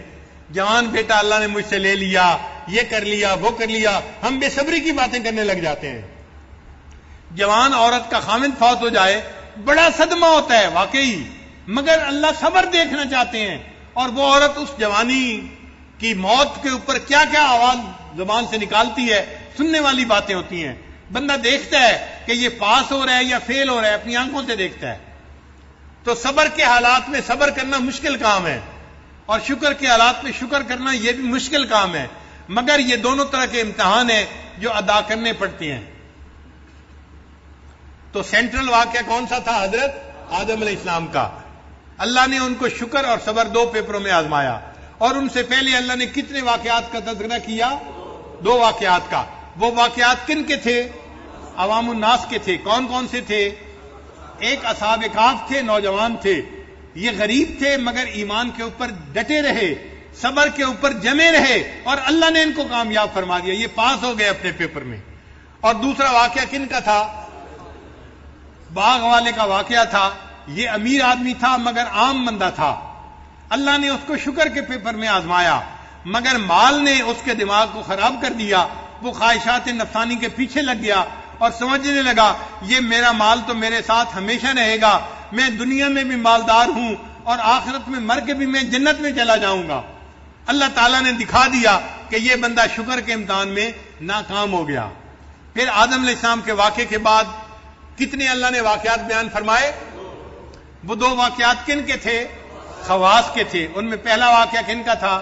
جوان بیٹا اللہ نے مجھ سے لے لیا، یہ کر لیا، وہ کر لیا، ہم بے صبری کی باتیں کرنے لگ جاتے ہیں. جوان عورت کا خامند فوت ہو جائے بڑا صدمہ ہوتا ہے واقعی، مگر اللہ صبر دیکھنا چاہتے ہیں. اور وہ عورت اس جوانی کی موت کے اوپر کیا کیا آواز زبان سے نکالتی ہے، سننے والی باتیں ہوتی ہیں. بندہ دیکھتا ہے کہ یہ پاس ہو رہا ہے یا فیل ہو رہا ہے، اپنی آنکھوں سے دیکھتا ہے. تو صبر کے حالات میں صبر کرنا مشکل کام ہے اور شکر کے حالات میں شکر کرنا یہ بھی مشکل کام ہے، مگر یہ دونوں طرح کے امتحان ہیں جو ادا کرنے پڑتے ہیں. تو سینٹرل واقعہ کون سا تھا؟ حضرت آدم علیہ السلام کا. اللہ نے ان کو شکر اور صبر 2 پیپروں میں آزمایا. اور ان سے پہلے اللہ نے کتنے واقعات کا تذکرہ کیا؟ 2 واقعات کا. وہ واقعات کن کے تھے؟ عوام الناس کے تھے. کون کون سے تھے؟ ایک اصحاب کہف تھے، نوجوان تھے، یہ غریب تھے مگر ایمان کے اوپر ڈٹے رہے، صبر کے اوپر جمے رہے اور اللہ نے ان کو کامیاب فرما دیا، یہ پاس ہو گئے اپنے پیپر میں. اور دوسرا واقعہ کن کا تھا؟ باغ والے کا واقعہ تھا. یہ امیر آدمی تھا مگر عام بندہ تھا. اللہ نے اس کو شکر کے پیپر میں آزمایا مگر مال نے اس کے دماغ کو خراب کر دیا. وہ خواہشات نفسانی کے پیچھے لگ گیا اور سمجھنے لگا یہ میرا مال تو میرے ساتھ ہمیشہ رہے گا، میں دنیا میں بھی مالدار ہوں اور آخرت میں مر کے بھی میں جنت میں چلا جاؤں گا. اللہ تعالیٰ نے دکھا دیا کہ یہ بندہ شکر کے امتحان میں ناکام ہو گیا. پھر آدم علیہ السلام کے واقعے کے بعد کتنے اللہ نے واقعات بیان فرمائے؟ وہ 2 واقعات کن کے تھے؟ خواص کے تھے. ان میں پہلا واقعہ کن کا تھا؟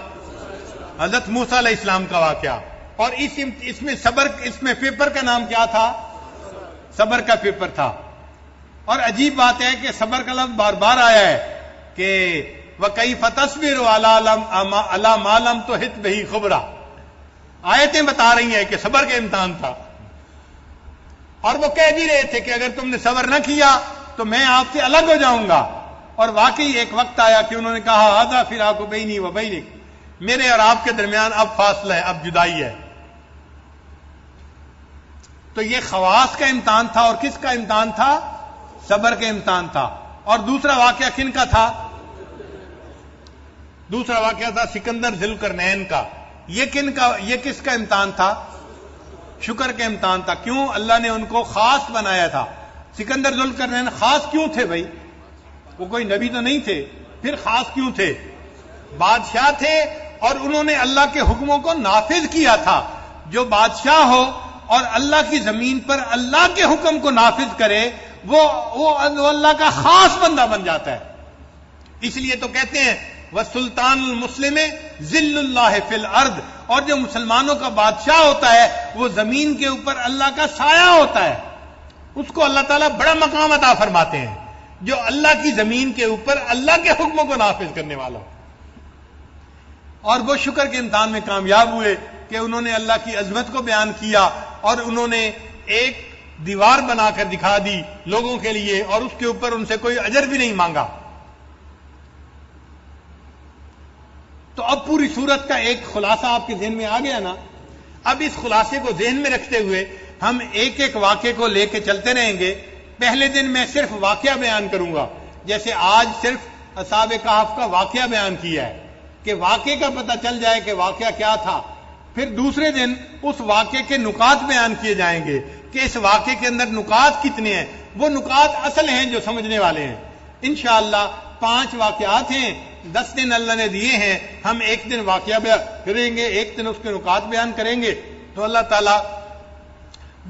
حضرت موسیٰ علیہ السلام کا واقعہ. اور اس میں صبر، اس میں پیپر کا نام کیا تھا؟ صبر کا پیپر تھا. اور عجیب بات ہے کہ صبر کا لفظ بار بار آیا ہے کہ وَكَيْفَ تَصْبِرُ عَلَىٰ مَا لَمْ تُحِطْ بِهِ خُبْرًا. آیتیں بتا رہی ہیں کہ صبر کا امتحان تھا. اور وہ کہہ بھی رہے تھے کہ اگر تم نے صبر نہ کیا تو میں آپ سے الگ ہو جاؤں گا. اور واقعی ایک وقت آیا کہ انہوں نے کہا هَذَا فِرَاقُ بَيْنِي وَبَيْنِكَ، میرے اور آپ کے درمیان اب فاصلہ ہے، اب جدائی ہے. تو یہ خواص کا امتحان تھا. اور کس کا امتحان تھا؟ صبر کا امتحان تھا. اور دوسرا واقعہ کن کا تھا؟ دوسرا واقعہ تھا سکندر ذوالقرنین کا. یہ کس کا امتحان تھا؟ شکر کا امتحان تھا. کیوں؟ اللہ نے ان کو خاص بنایا تھا. سکندر ذوالقرنین خاص کیوں تھے بھائی؟ وہ کوئی نبی تو نہیں تھے، پھر خاص کیوں تھے؟ بادشاہ تھے اور انہوں نے اللہ کے حکموں کو نافذ کیا تھا. جو بادشاہ ہو اور اللہ کی زمین پر اللہ کے حکم کو نافذ کرے وہ اللہ کا خاص بندہ بن جاتا ہے. اس لیے تو کہتے ہیں وَسُلْطَانُ الْمُسْلِمِ ذِلُّ اللَّهِ فِي الْأَرْضِ. اور جو مسلمانوں کا بادشاہ ہوتا ہے وہ زمین کے اوپر اللہ کا سایہ ہوتا ہے، اس کو اللہ تعالیٰ بڑا مقام عطا فرماتے ہیں جو اللہ کی زمین کے اوپر اللہ کے حکموں کو نافذ کرنے والا ہو. اور وہ شکر کے امتحان میں کامیاب ہوئے کہ انہوں نے اللہ کی عظمت کو بیان کیا اور انہوں نے ایک دیوار بنا کر دکھا دی لوگوں کے لیے اور اس کے اوپر ان سے کوئی اجر بھی نہیں مانگا. تو اب پوری صورت کا ایک خلاصہ آپ کے ذہن میں آ گیا نا. اب اس خلاصے کو ذہن میں رکھتے ہوئے ہم ایک ایک واقعے کو لے کے چلتے رہیں گے. پہلے دن میں صرف واقعہ بیان کروں گا، جیسے آج صرف اصحاب کہف کا واقعہ بیان کیا ہے کہ واقعے کا پتہ چل جائے کہ واقعہ کیا تھا. پھر دوسرے دن اس واقعے کے نکات بیان کیے جائیں گے کہ اس واقعے کے اندر نکات کتنے ہیں، وہ نکات اصل ہیں جو سمجھنے والے ہیں. انشاءاللہ 5 واقعات ہیں، 10 دن اللہ نے دیے ہیں. ہم ایک دن واقعہ بیان کریں گے، ایک دن اس کے نکات بیان کریں گے. تو اللہ تعالیٰ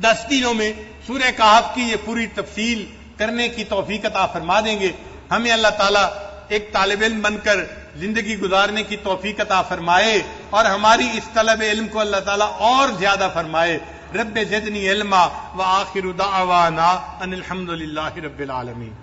10 دنوں میں سورہ کہف کی یہ پوری تفصیل کرنے کی توفیق عطا فرما دیں گے. ہمیں اللہ تعالیٰ ایک طالب علم بن کر زندگی گزارنے کی توفیق عطا فرمائے اور ہماری اس طلب علم کو اللہ تعالیٰ اور زیادہ فرمائے. رب زدنی علما وآخر دعوانا ان الحمد للہ رب العالمین.